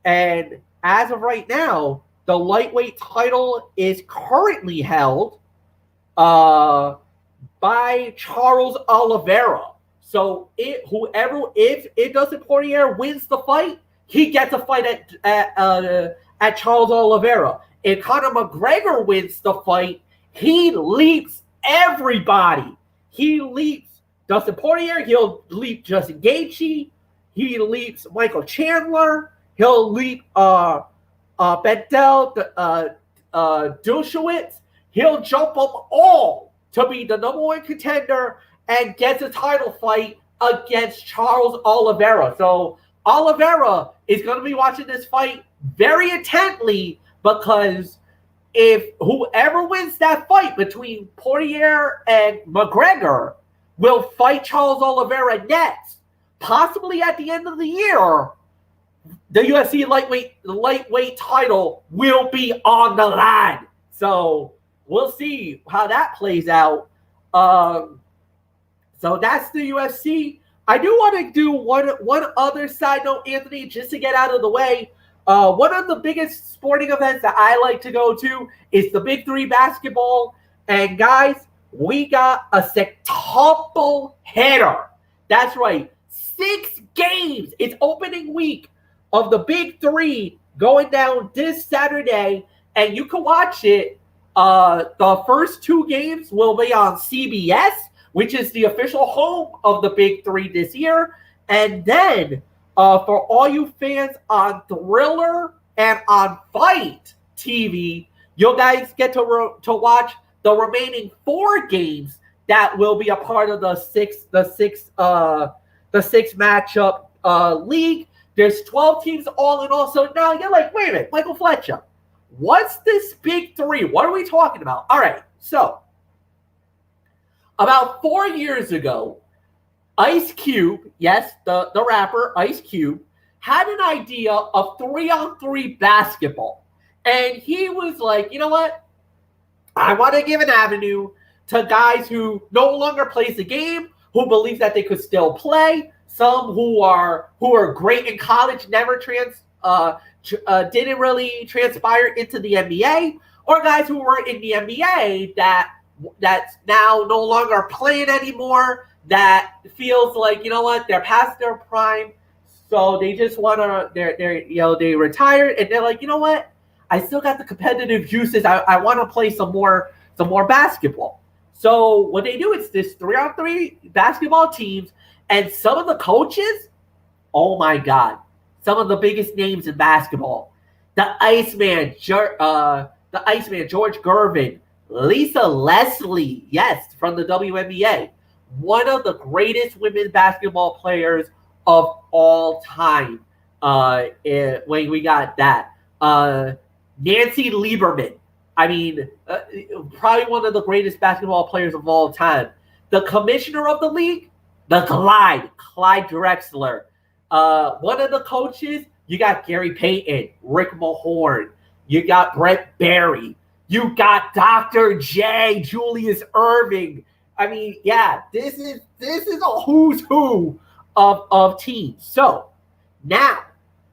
And as of right now, the lightweight title is currently held by Charles Oliveira. So if Dustin Poirier wins the fight, he gets a fight at Charles Oliveira. If Conor McGregor wins the fight, he leaps everybody. He leaps Dustin Poirier. He'll leap Justin Gaethje. He leaps Michael Chandler. He'll leap Bentel Dershowitz. He'll jump them all to be the number one contender and gets a title fight against Charles Oliveira. So Oliveira is going to be watching this fight very intently, because if whoever wins that fight between Poirier and McGregor will fight Charles Oliveira next, possibly at the end of the year, the UFC lightweight title will be on the line. So we'll see how that plays out. So that's the UFC. I do want to do one other side note, Anthony, just to get out of the way. One of the biggest sporting events that I like to go to is the Big Three basketball. And guys, we got a sextuple hitter. That's right, 6 games. It's opening week of the Big Three going down this Saturday, and you can watch it. The first 2 games will be on CBS, which is the official home of the Big Three this year. And then for all you fans on Thriller and on Fight TV, you guys get to watch the remaining 4 games that will be a part of the six matchup league. There's 12 teams all in all. So now you're like, wait a minute, Michael Fletcher, what's this Big Three? What are we talking about? All right, so about 4 years ago, Ice Cube, yes, the rapper Ice Cube, had an idea of 3-on-3 basketball. And he was like, you know what? I want to give an avenue to guys who no longer plays the game, who believe that they could still play, some who are great in college, never didn't really transpire into the NBA, or guys who were in the NBA that's now no longer playing anymore, that feels like, you know what, they're past their prime. So they just want to, they retired, and they're like, you know what? I still got the competitive juices. I want to play some more basketball. So what they do is this 3-on-3 basketball teams, and some of the coaches, oh my God, some of the biggest names in basketball. The Iceman, George Gervin, Lisa Leslie, yes, from the WNBA, one of the greatest women's basketball players of all time. When we got that, Nancy Lieberman, I mean, probably one of the greatest basketball players of all time. The commissioner of the league, Clyde Drexler. One of the coaches, you got Gary Payton, Rick Mahorn, you got Brett Barry, you got Dr. J, Julius Irving. I mean, yeah, this is a who's who of teams. So now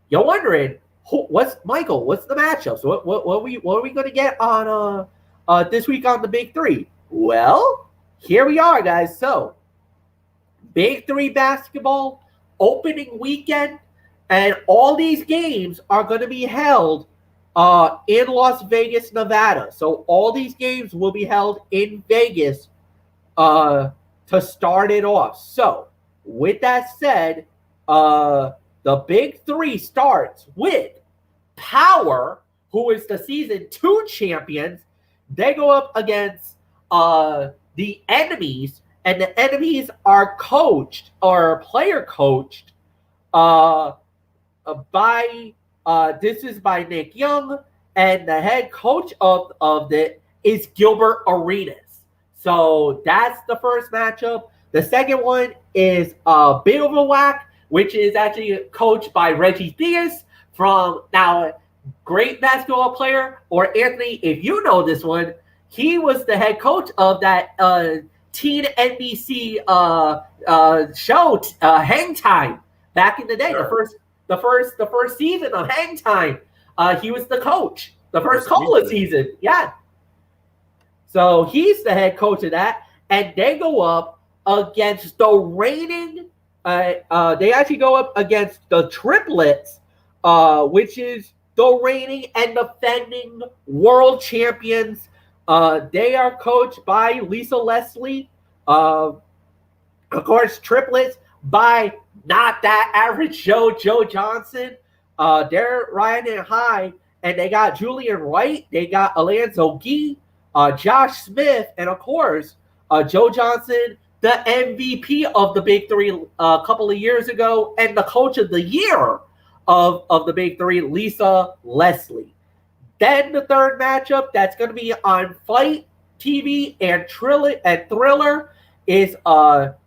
you're wondering, what's the matchups? What are we going to get on this week on the Big Three? Well, here we are, guys. So Big Three basketball opening weekend, and all these games are going to be held in Las Vegas, Nevada. So all these games will be held in Vegas to start it off. So with that said, the Big Three starts with Power, who is the season 2 champions. They go up against the Enemies, and the Enemies are player coached by Nick Young, and the head coach of it is Gilbert Arenas. So that's the first matchup. The second one is Bivouac, which is actually coached by Reggie Theus, from now great basketball player. Or Anthony, if you know this one, he was the head coach of that teen NBC show, Hang Time, back in the day. Sure. The first season of Hang Time. He was the coach. The first Cola season. Yeah. So he's the head coach of that. And they go up against the reigning they actually go up against the Triplets, which is the reigning and defending world champions. They are coached by Lisa Leslie. Of course, Triplets by not that average Joe Johnson. They're riding high, and they got Julian Wright. They got Alonzo Gee, Josh Smith, and of course, Joe Johnson, the MVP of the Big Three a couple of years ago, and the coach of the year of the Big Three, Lisa Leslie. Then the third matchup that's going to be on Fight TV and Thriller is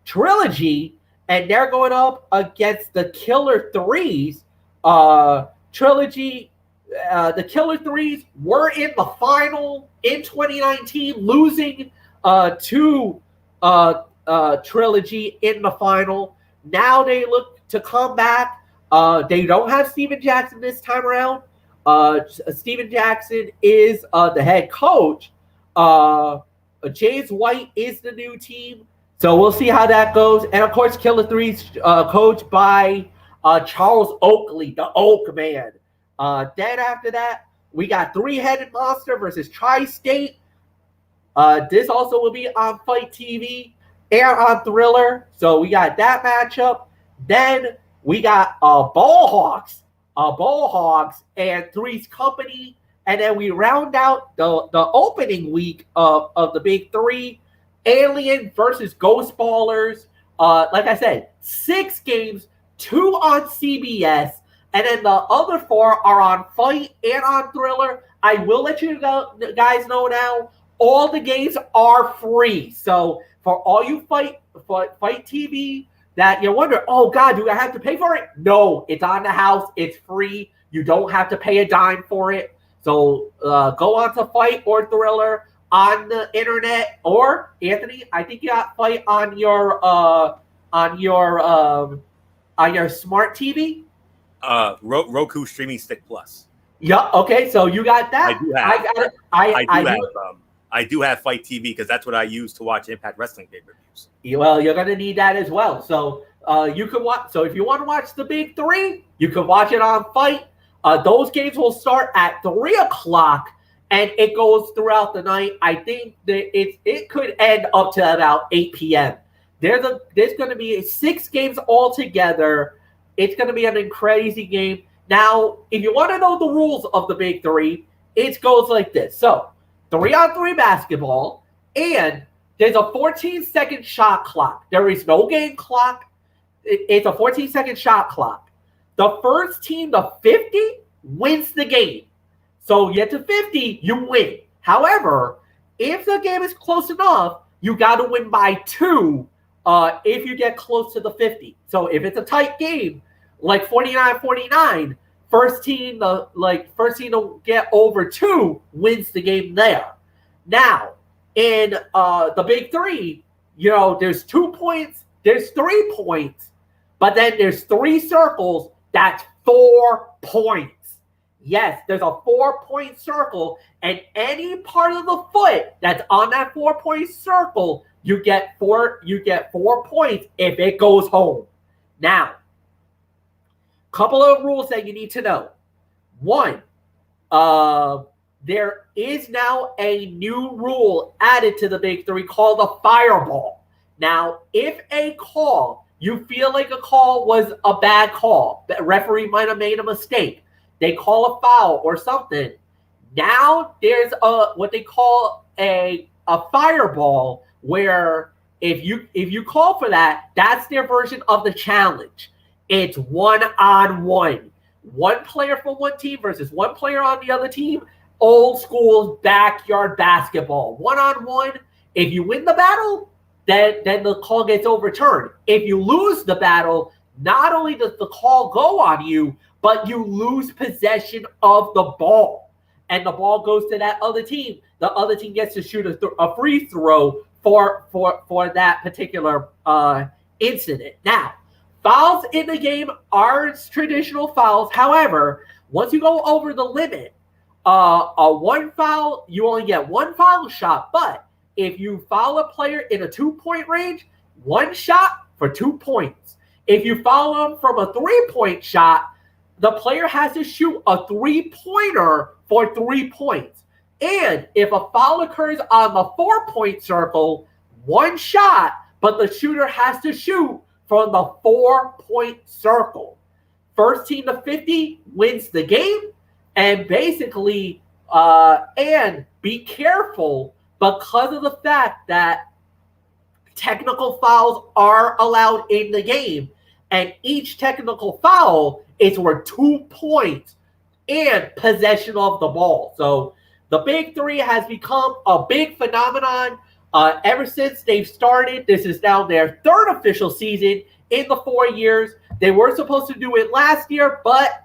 Trilogy, and they're going up against the Killer Threes. Trilogy, the Killer Threes were in the final in 2019, losing to Trilogy in the final. Now they look to come back. They don't have Steven Jackson this time around. Steven Jackson is the head coach. James White is the new team. So we'll see how that goes. And of course, Killer Threes coached by Charles Oakley, the Oak Man. Then after that, we got Three-Headed Monster versus Tri-State. This also will be on Fight TV and on Thriller. So we got that matchup. Then we got Ball Hogs and Three's Company. And then we round out the opening week of the Big Three. Alien versus Ghost Ballers. Like I said, 6 games, 2 on CBS. And then the other 4 are on Fight and on Thriller. I will let you guys know now, all the games are free. So for all you Fight TV that you wonder, oh God, do I have to pay for it? No, it's on the house. It's free. You don't have to pay a dime for it. So go on to Fight or Thriller on the internet, or Anthony, I think you got Fight on your smart TV. Roku Streaming Stick Plus. Yeah. Okay. So you got that. I do have Fight TV because that's what I use to watch Impact Wrestling pay-per-views. Well, you're gonna need that as well. So You can watch. So if you want to watch the big three, you can watch it on Fight. Those games will start at 3:00, and it goes throughout the night. I think that it could end up to about 8 p.m. There's going to be 6 games altogether. It's going to be an crazy game. Now, if you want to know the rules of the big three, it goes like this. So, 3-on-3 basketball, and there's a 14-second shot clock. There is no game clock. It's a 14-second shot clock. The first team to 50 wins the game. So, you get to 50, you win. However, if the game is close enough, you got to win by 2 if you get close to the 50. So, if it's a tight game, like 49-49, first team to get over 2 wins the game there. Now, in the big three, there's 2 points, there's 3 points, but then there's 3 circles. That's 4 points. Yes, there's a 4-point circle, and any part of the foot that's on that 4-point circle, you get 4 points if it goes home. Now, couple of rules that you need to know. 1, there is now a new rule added to the big three called a fireball. Now, if you feel like a call was a bad call, the referee might have made a mistake, they call a foul or something. Now there's what they call a fireball, where if you call for that, that's their version of the challenge. It's 1-on-1. 1 player from one team versus 1 player on the other team. Old school backyard basketball. 1-on-1. If you win the battle, then the call gets overturned. If you lose the battle, not only does the call go on you, but you lose possession of the ball. And the ball goes to that other team. The other team gets to shoot a free throw for that particular incident. Now, fouls in the game are traditional fouls. However, once you go over the limit, one foul, you only get 1 foul shot. But if you foul a player in a 2-point range, 1 shot for 2 points. If you foul them from a 3-point shot, the player has to shoot a 3-pointer for 3 points. And if a foul occurs on the 4-point circle, 1 shot, but the shooter has to shoot from the 4-point circle. First team to 50 wins the game. And basically, and be careful, because of the fact that technical fouls are allowed in the game, and each technical foul is worth 2 points and possession of the ball. So the big three has become a big phenomenon ever since they've started. This is now their 3rd official season in the 4 years. They were supposed to do it last year, but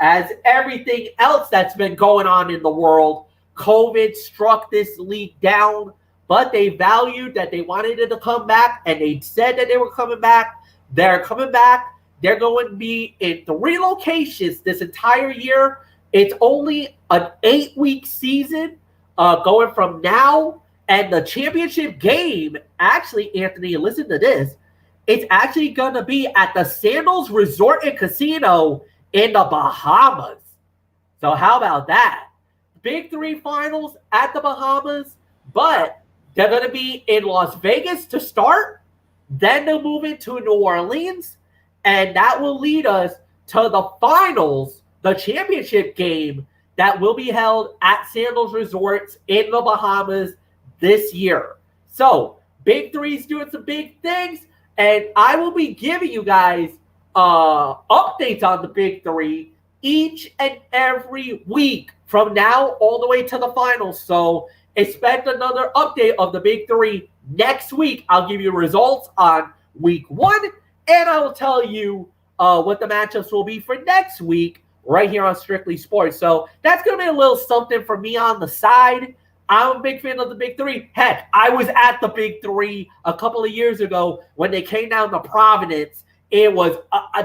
as everything else that's been going on in the world, COVID struck this league down. But they valued that they wanted it to come back, and they said that they were coming back. They're coming back. They're going to be in 3 locations this entire year. It's only an 8-week season going from now. And the championship game, actually, Anthony, listen to this. It's actually going to be at the Sandals Resort and Casino in the Bahamas. So how about that? Big three finals at the Bahamas, but they're going to be in Las Vegas to start. Then they'll move into New Orleans, and that will lead us to the finals, the championship game that will be held at Sandals Resorts in the Bahamas this year. So Big Three's doing some big things, and I will be giving you guys updates on the Big Three each and every week from now all the way to the finals. So expect another update of the Big Three next week. I'll give you results on week 1, and I will tell you what the matchups will be for next week right here on Strictly Sports. So that's going to be a little something for me on the side. I'm a big fan of the Big Three. Heck, I was at the Big Three a couple of years ago when they came down to Providence. It was,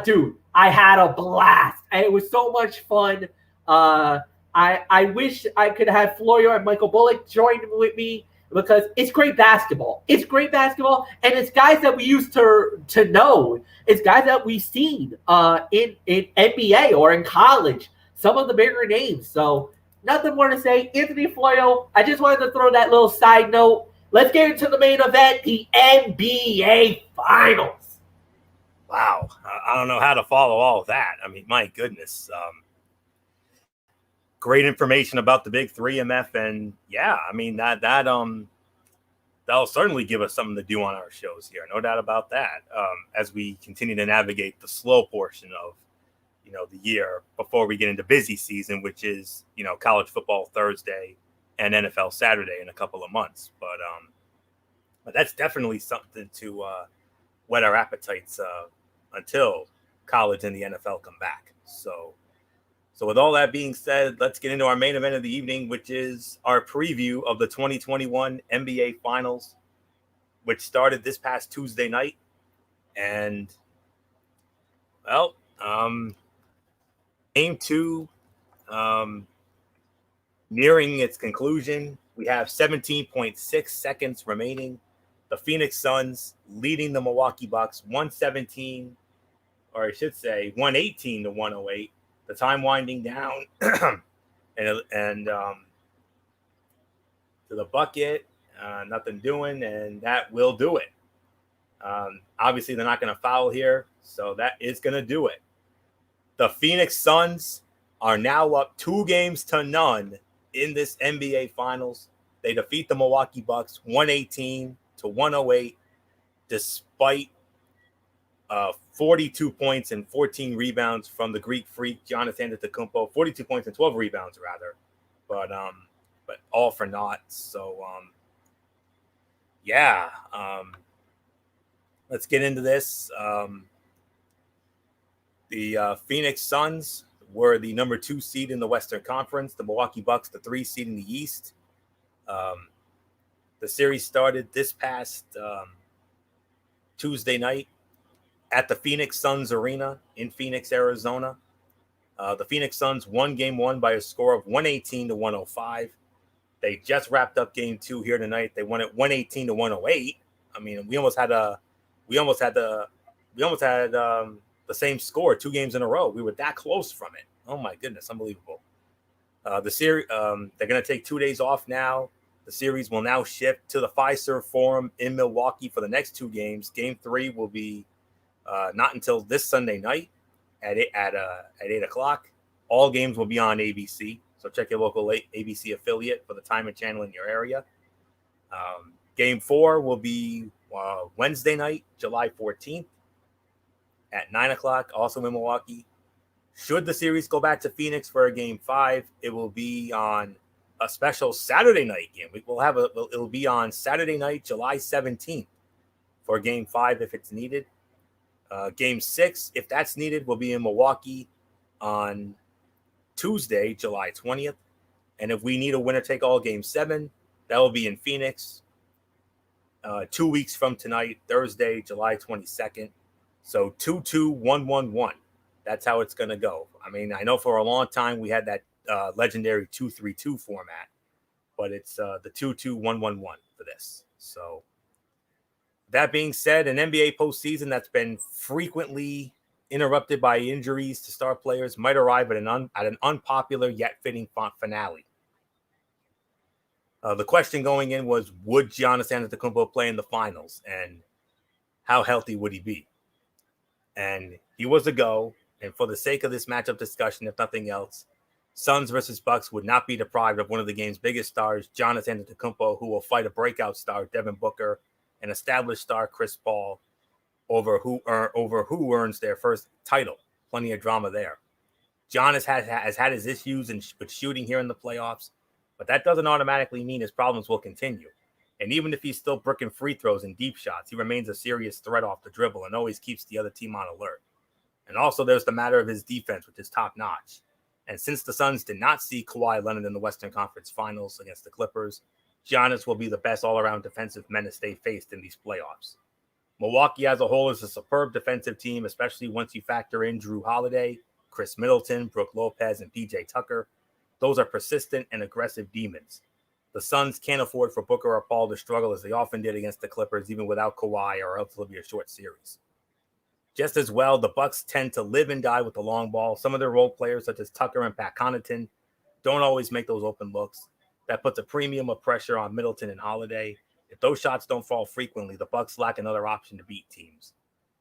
dude, I had a blast. It was so much fun. I wish I could have Florio and Michael Bullock join with me, because it's great basketball. It's great basketball, and it's guys that we used to know. It's guys that we've seen in NBA or in college, some of the bigger names. So nothing more to say. Anthony Floyo, I just wanted to throw that little side note. Let's get into the main event, the NBA Finals. Wow. I don't know how to follow all of that. I mean, my goodness. Great information about the big three, MF. And yeah, I mean, that'll certainly give us something to do on our shows here. No doubt about that. As we continue to navigate the slow portion of, the year before we get into busy season, which is, college football Thursday and NFL Saturday in a couple of months. But that's definitely something to whet our appetites until college and the NFL come back. So with all that being said, let's get into our main event of the evening, which is our preview of the 2021 NBA Finals, which started this past Tuesday night. And, well, Game 2 nearing its conclusion. We have 17.6 seconds remaining. The Phoenix Suns leading the Milwaukee Bucks 117, or I should say 118 to 108. The time winding down, and to the bucket, nothing doing, and that will do it. Obviously, they're not going to foul here, so that is going to do it. The Phoenix Suns are now up 2-0 in this NBA Finals. They defeat the Milwaukee Bucks 118 to 108, despite 42 points and 14 rebounds from the Greek freak Giannis Antetokounmpo. 42 points and 12 rebounds, rather, but all for naught. So let's get into this. The Phoenix Suns were the number 2 seed in the Western Conference. The Milwaukee Bucks, the 3 seed in the East. The series started this past Tuesday night at the Phoenix Suns Arena in Phoenix, Arizona. The Phoenix Suns won Game 1 by a score of 118 to 105. They just wrapped up Game 2 here tonight. They won it 118 to 108. I mean, we almost had the same score 2 games in a row. We were that close from it. Oh my goodness, unbelievable. The series, they're going to take 2 days off now. The series will now shift to the Fiserv Forum in Milwaukee for the next 2 games. Game 3 will be not until this Sunday night at 8 o'clock. All games will be on ABC, so check your local ABC affiliate for the time and channel in your area. Game 4 will be Wednesday night, July 14th at 9 o'clock, also in Milwaukee. Should the series go back to Phoenix for a Game 5, it will be on a special Saturday night game. It'll be on Saturday night, July 17th for Game 5 if it's needed. Game 6, if that's needed, will be in Milwaukee on Tuesday, July 20th. And if we need a winner-take-all Game 7, that will be in Phoenix 2 weeks from tonight, Thursday, July 22nd. So 2-2-1-1-1. That's how it's going to go. I mean, I know for a long time we had that legendary 2-3-2 format, but it's the 2-2-1-1-1 for this. So that being said, an NBA postseason that's been frequently interrupted by injuries to star players might arrive at an unpopular yet fitting finale. The question going in was, would Giannis Antetokounmpo play in the finals, and how healthy would he be? And he was a go. And for the sake of this matchup discussion, if nothing else, Suns versus Bucks would not be deprived of one of the game's biggest stars, Giannis Antetokounmpo, who will fight a breakout star, Devin Booker, an established star, Chris Paul, over who earns their first title. Plenty of drama there. Giannis has had his issues with shooting here in the playoffs, but that doesn't automatically mean his problems will continue. And even if he's still bricking free throws and deep shots, he remains a serious threat off the dribble and always keeps the other team on alert. And also there's the matter of his defense, which is top-notch. And since the Suns did not see Kawhi Leonard in the Western Conference Finals against the Clippers, Giannis will be the best all-around defensive menace they faced in these playoffs. Milwaukee as a whole is a superb defensive team, especially once you factor in Drew Holiday, Chris Middleton, Brook Lopez, and PJ Tucker. Those are persistent and aggressive demons. The Suns can't afford for Booker or Paul to struggle as they often did against the Clippers, even without Kawhi, or else it'll be a short series. Just as well, the Bucks tend to live and die with the long ball. Some of their role players, such as Tucker and Pat Connaughton, don't always make those open looks. That puts a premium of pressure on Middleton and Holiday. If those shots don't fall frequently, the Bucks lack another option to beat teams.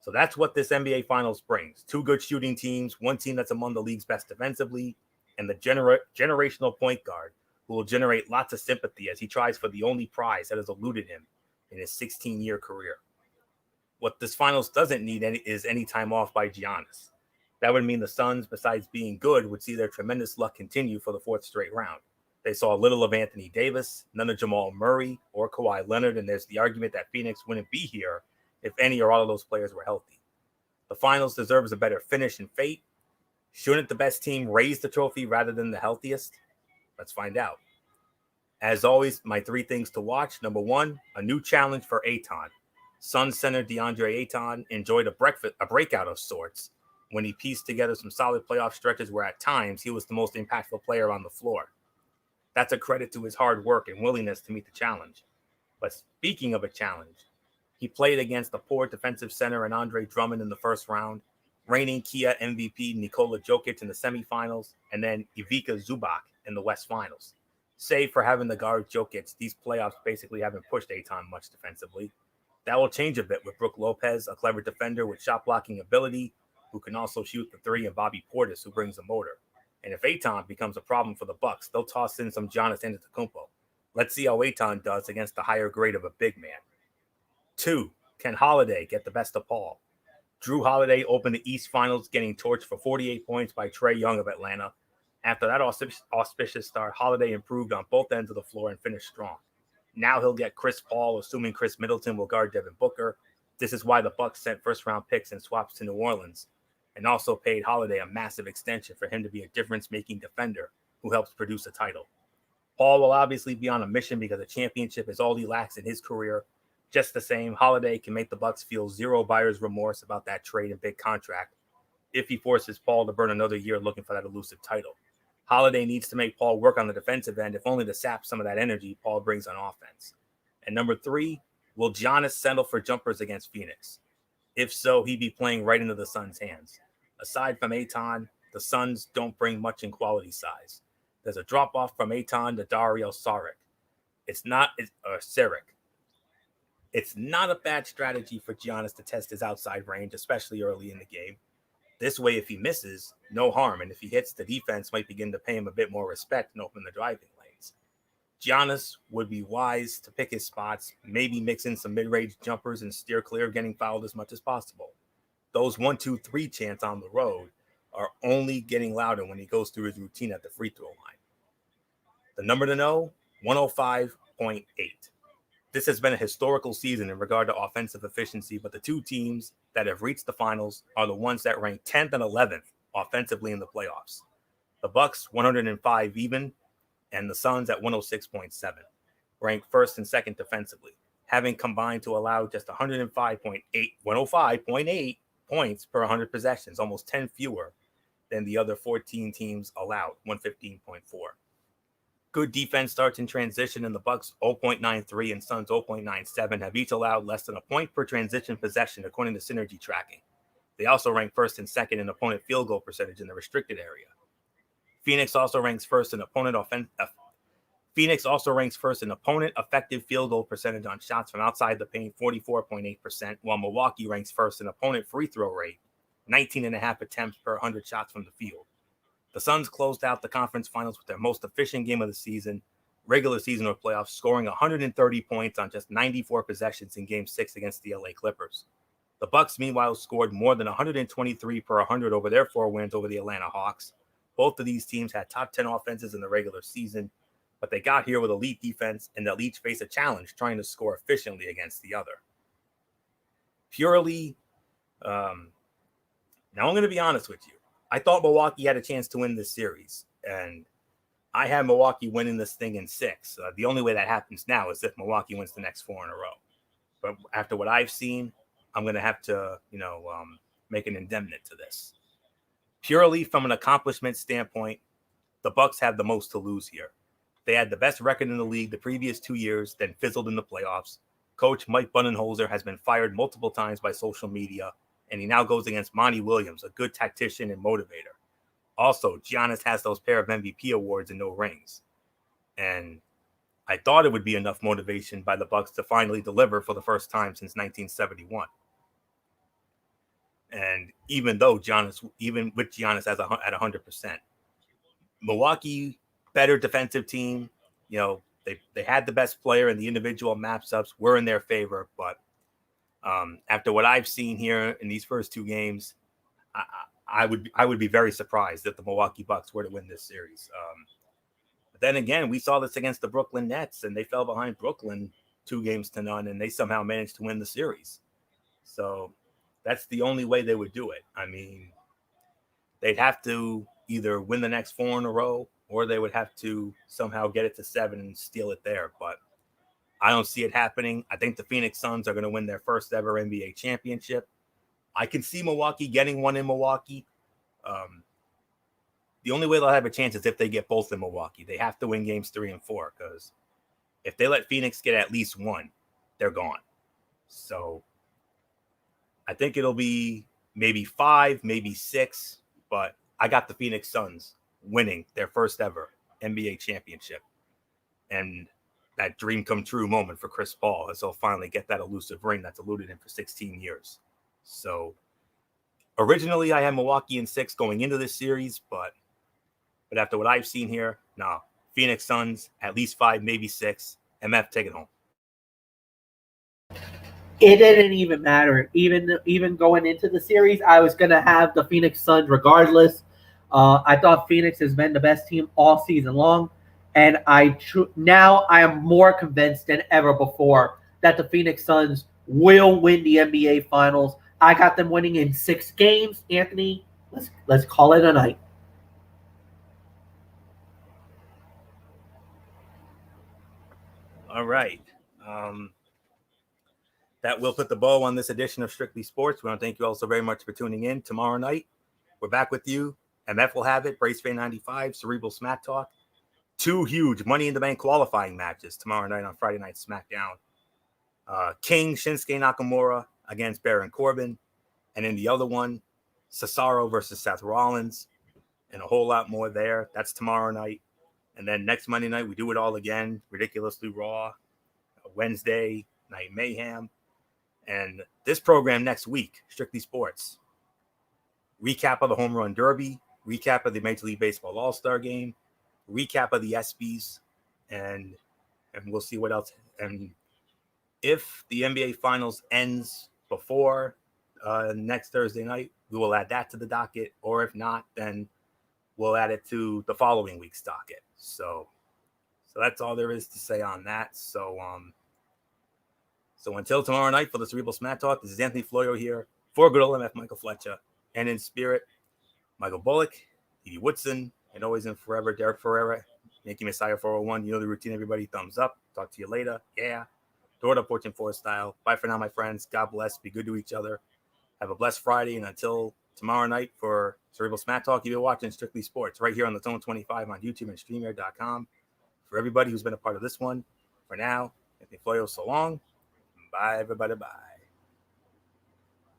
So that's what this NBA Finals brings. Two good shooting teams, one team that's among the league's best defensively, and the generational point guard who will generate lots of sympathy as he tries for the only prize that has eluded him in his 16-year career. What this Finals doesn't need is any time off by Giannis. That would mean the Suns, besides being good, would see their tremendous luck continue for the fourth straight round. They saw little of Anthony Davis, none of Jamal Murray or Kawhi Leonard, and there's the argument that Phoenix wouldn't be here if any or all of those players were healthy. The Finals deserves a better finish and fate. Shouldn't the best team raise the trophy rather than the healthiest? Let's find out. As always, my three things to watch. Number one, a new challenge for Ayton. Suns center DeAndre Ayton enjoyed a breakout of sorts when he pieced together some solid playoff stretches where at times he was the most impactful player on the floor. That's a credit to his hard work and willingness to meet the challenge. But speaking of a challenge, he played against the poor defensive center and Andre Drummond in the first round, reigning Kia MVP Nikola Jokic in the semifinals, and then Ivica Zubac in the West Finals. Save for having the guard Jokic, these playoffs basically haven't pushed Ayton much defensively. That will change a bit with Brook Lopez, a clever defender with shot blocking ability, who can also shoot the three, and Bobby Portis, who brings a motor. And if Ayton becomes a problem for the Bucks, they'll toss in some Giannis Antetokounmpo. Let's see how Ayton does against the higher grade of a big man. 2, can Holiday get the best of Paul? Drew Holiday opened the East Finals getting torched for 48 points by Trae Young of Atlanta. After that auspicious start, Holiday improved on both ends of the floor and finished strong. Now he'll get Chris Paul, assuming Chris Middleton will guard Devin Booker. This is why the Bucks sent first-round picks and swaps to New Orleans, and also paid Holiday a massive extension for him to be a difference-making defender who helps produce a title. Paul will obviously be on a mission because a championship is all he lacks in his career. Just the same, Holiday can make the Bucks feel zero buyer's remorse about that trade and big contract if he forces Paul to burn another year looking for that elusive title. Holiday needs to make Paul work on the defensive end, if only to sap some of that energy Paul brings on offense. And number 3, will Giannis settle for jumpers against Phoenix? If so, he'd be playing right into the Suns' hands. Aside from Ayton, the Suns don't bring much in quality size. There's a drop-off from Ayton to Dario Saric. It's not a bad strategy for Giannis to test his outside range, especially early in the game. This way, if he misses, no harm. And if he hits, the defense might begin to pay him a bit more respect and open the driving lanes. Giannis would be wise to pick his spots, maybe mix in some mid-range jumpers and steer clear of getting fouled as much as possible. Those 1-2-3 chants on the road are only getting louder when he goes through his routine at the free throw line. The number to know, 105.8. This has been a historical season in regard to offensive efficiency, but the two teams that have reached the finals are the ones that rank 10th and 11th offensively in the playoffs. The Bucks 105 even, and the Suns at 106.7, ranked first and second defensively, having combined to allow just 105.8 points per 100 possessions, almost 10 fewer than the other 14 teams allowed, 115.4. Good defense starts in transition, and the Bucks 0.93 and Suns 0.97 have each allowed less than a point per transition possession, according to Synergy tracking. They also rank first and second in opponent field goal percentage in the restricted area. Phoenix also ranks first in opponent effective field goal percentage on shots from outside the paint, 44.8%, while Milwaukee ranks first in opponent free throw rate, 19.5 attempts per 100 shots from the field. The Suns closed out the conference finals with their most efficient game of the season, regular season or playoffs, scoring 130 points on just 94 possessions in Game 6 against the LA Clippers. The Bucks, meanwhile, scored more than 123 per 100 over their 4 wins over the Atlanta Hawks. Both of these teams had top 10 offenses in the regular season, but they got here with elite defense, and they'll each face a challenge trying to score efficiently against the other. Now I'm going to be honest with you. I thought Milwaukee had a chance to win this series, and I had Milwaukee winning this thing in 6. The only way that happens now is if Milwaukee wins the next 4 in a row. But after what I've seen, I'm going to have to, make an indemnity to this. Purely from an accomplishment standpoint, the Bucks have the most to lose here. They had the best record in the league the previous 2 years, then fizzled in the playoffs. Coach Mike Budenholzer has been fired multiple times by social media, and he now goes against Monty Williams, a good tactician and motivator. Also, Giannis has those pair of MVP awards and no rings. And I thought it would be enough motivation by the Bucks to finally deliver for the first time since 1971. And even with Giannis at 100%, Milwaukee, better defensive team. You know, they had the best player, and the individual matchups were in their favor. But after what I've seen here in these first two games, I would be very surprised if the Milwaukee Bucks were to win this series. But then again, we saw this against the Brooklyn Nets, and they fell behind Brooklyn 2-0, and they somehow managed to win the series. So that's the only way they would do it. I mean, they'd have to either win the next 4 in a row, or they would have to somehow get it to 7 and steal it there. But I don't see it happening. I think the Phoenix Suns are going to win their first ever NBA championship. I can see Milwaukee getting one in Milwaukee. The only way they'll have a chance is if they get both in Milwaukee. They have to win games 3 and 4, because if they let Phoenix get at least one, they're gone. So I think it'll be maybe 5, maybe 6, but I got the Phoenix Suns winning their first ever NBA championship. And that dream come true moment for Chris Paul, as he'll finally get that elusive ring that's eluded him for 16 years. So originally I had Milwaukee in 6 going into this series, but after what I've seen here, no. Phoenix Suns, at least 5, maybe 6. MF, take it home. It didn't even matter. Even going into the series, I was going to have the Phoenix Suns regardless. I thought Phoenix has been the best team all season long, and now I am more convinced than ever before that the Phoenix Suns will win the NBA Finals. I got them winning in 6 games. Anthony, let's call it a night. All right. That will put the bow on this edition of Strictly Sports. We want to thank you all so very much for tuning in. Tomorrow night, we're back with you. MF will have it. Brace Fan 95, Cerebral Smack Talk. 2 huge Money in the Bank qualifying matches tomorrow night on Friday Night SmackDown. King Shinsuke Nakamura against Baron Corbin. And in the other one, Cesaro versus Seth Rollins. And a whole lot more there. That's tomorrow night. And then next Monday night, we do it all again. Ridiculously Raw. Wednesday, Night Mayhem. And this program next week, Strictly Sports. Recap of the Home Run Derby. Recap of the Major League Baseball All-Star Game. Recap of the ESPYs. And we'll see what else. And if the NBA Finals ends before next Thursday night, we will add that to the docket. Or if not, then we'll add it to the following week's docket. So that's all there is to say on that. So until tomorrow night for the Cerebral Smack Talk, this is Anthony Florio here for good old MF Michael Fletcher. And in spirit, Michael Bullock, Edie Woodson, and always and forever, Derek Ferreira, Yankee Messiah 401. You know the routine, everybody. Thumbs up. Talk to you later. Yeah. Door to Fortune 4 style. Bye for now, my friends. God bless. Be good to each other. Have a blessed Friday. And until tomorrow night for Cerebral Smack Talk, you've been watching Strictly Sports right here on the Zone 25 on YouTube and StreamYard.com. For everybody who's been a part of this one, for now, Anthony Florio, so long. Bye, everybody. Bye.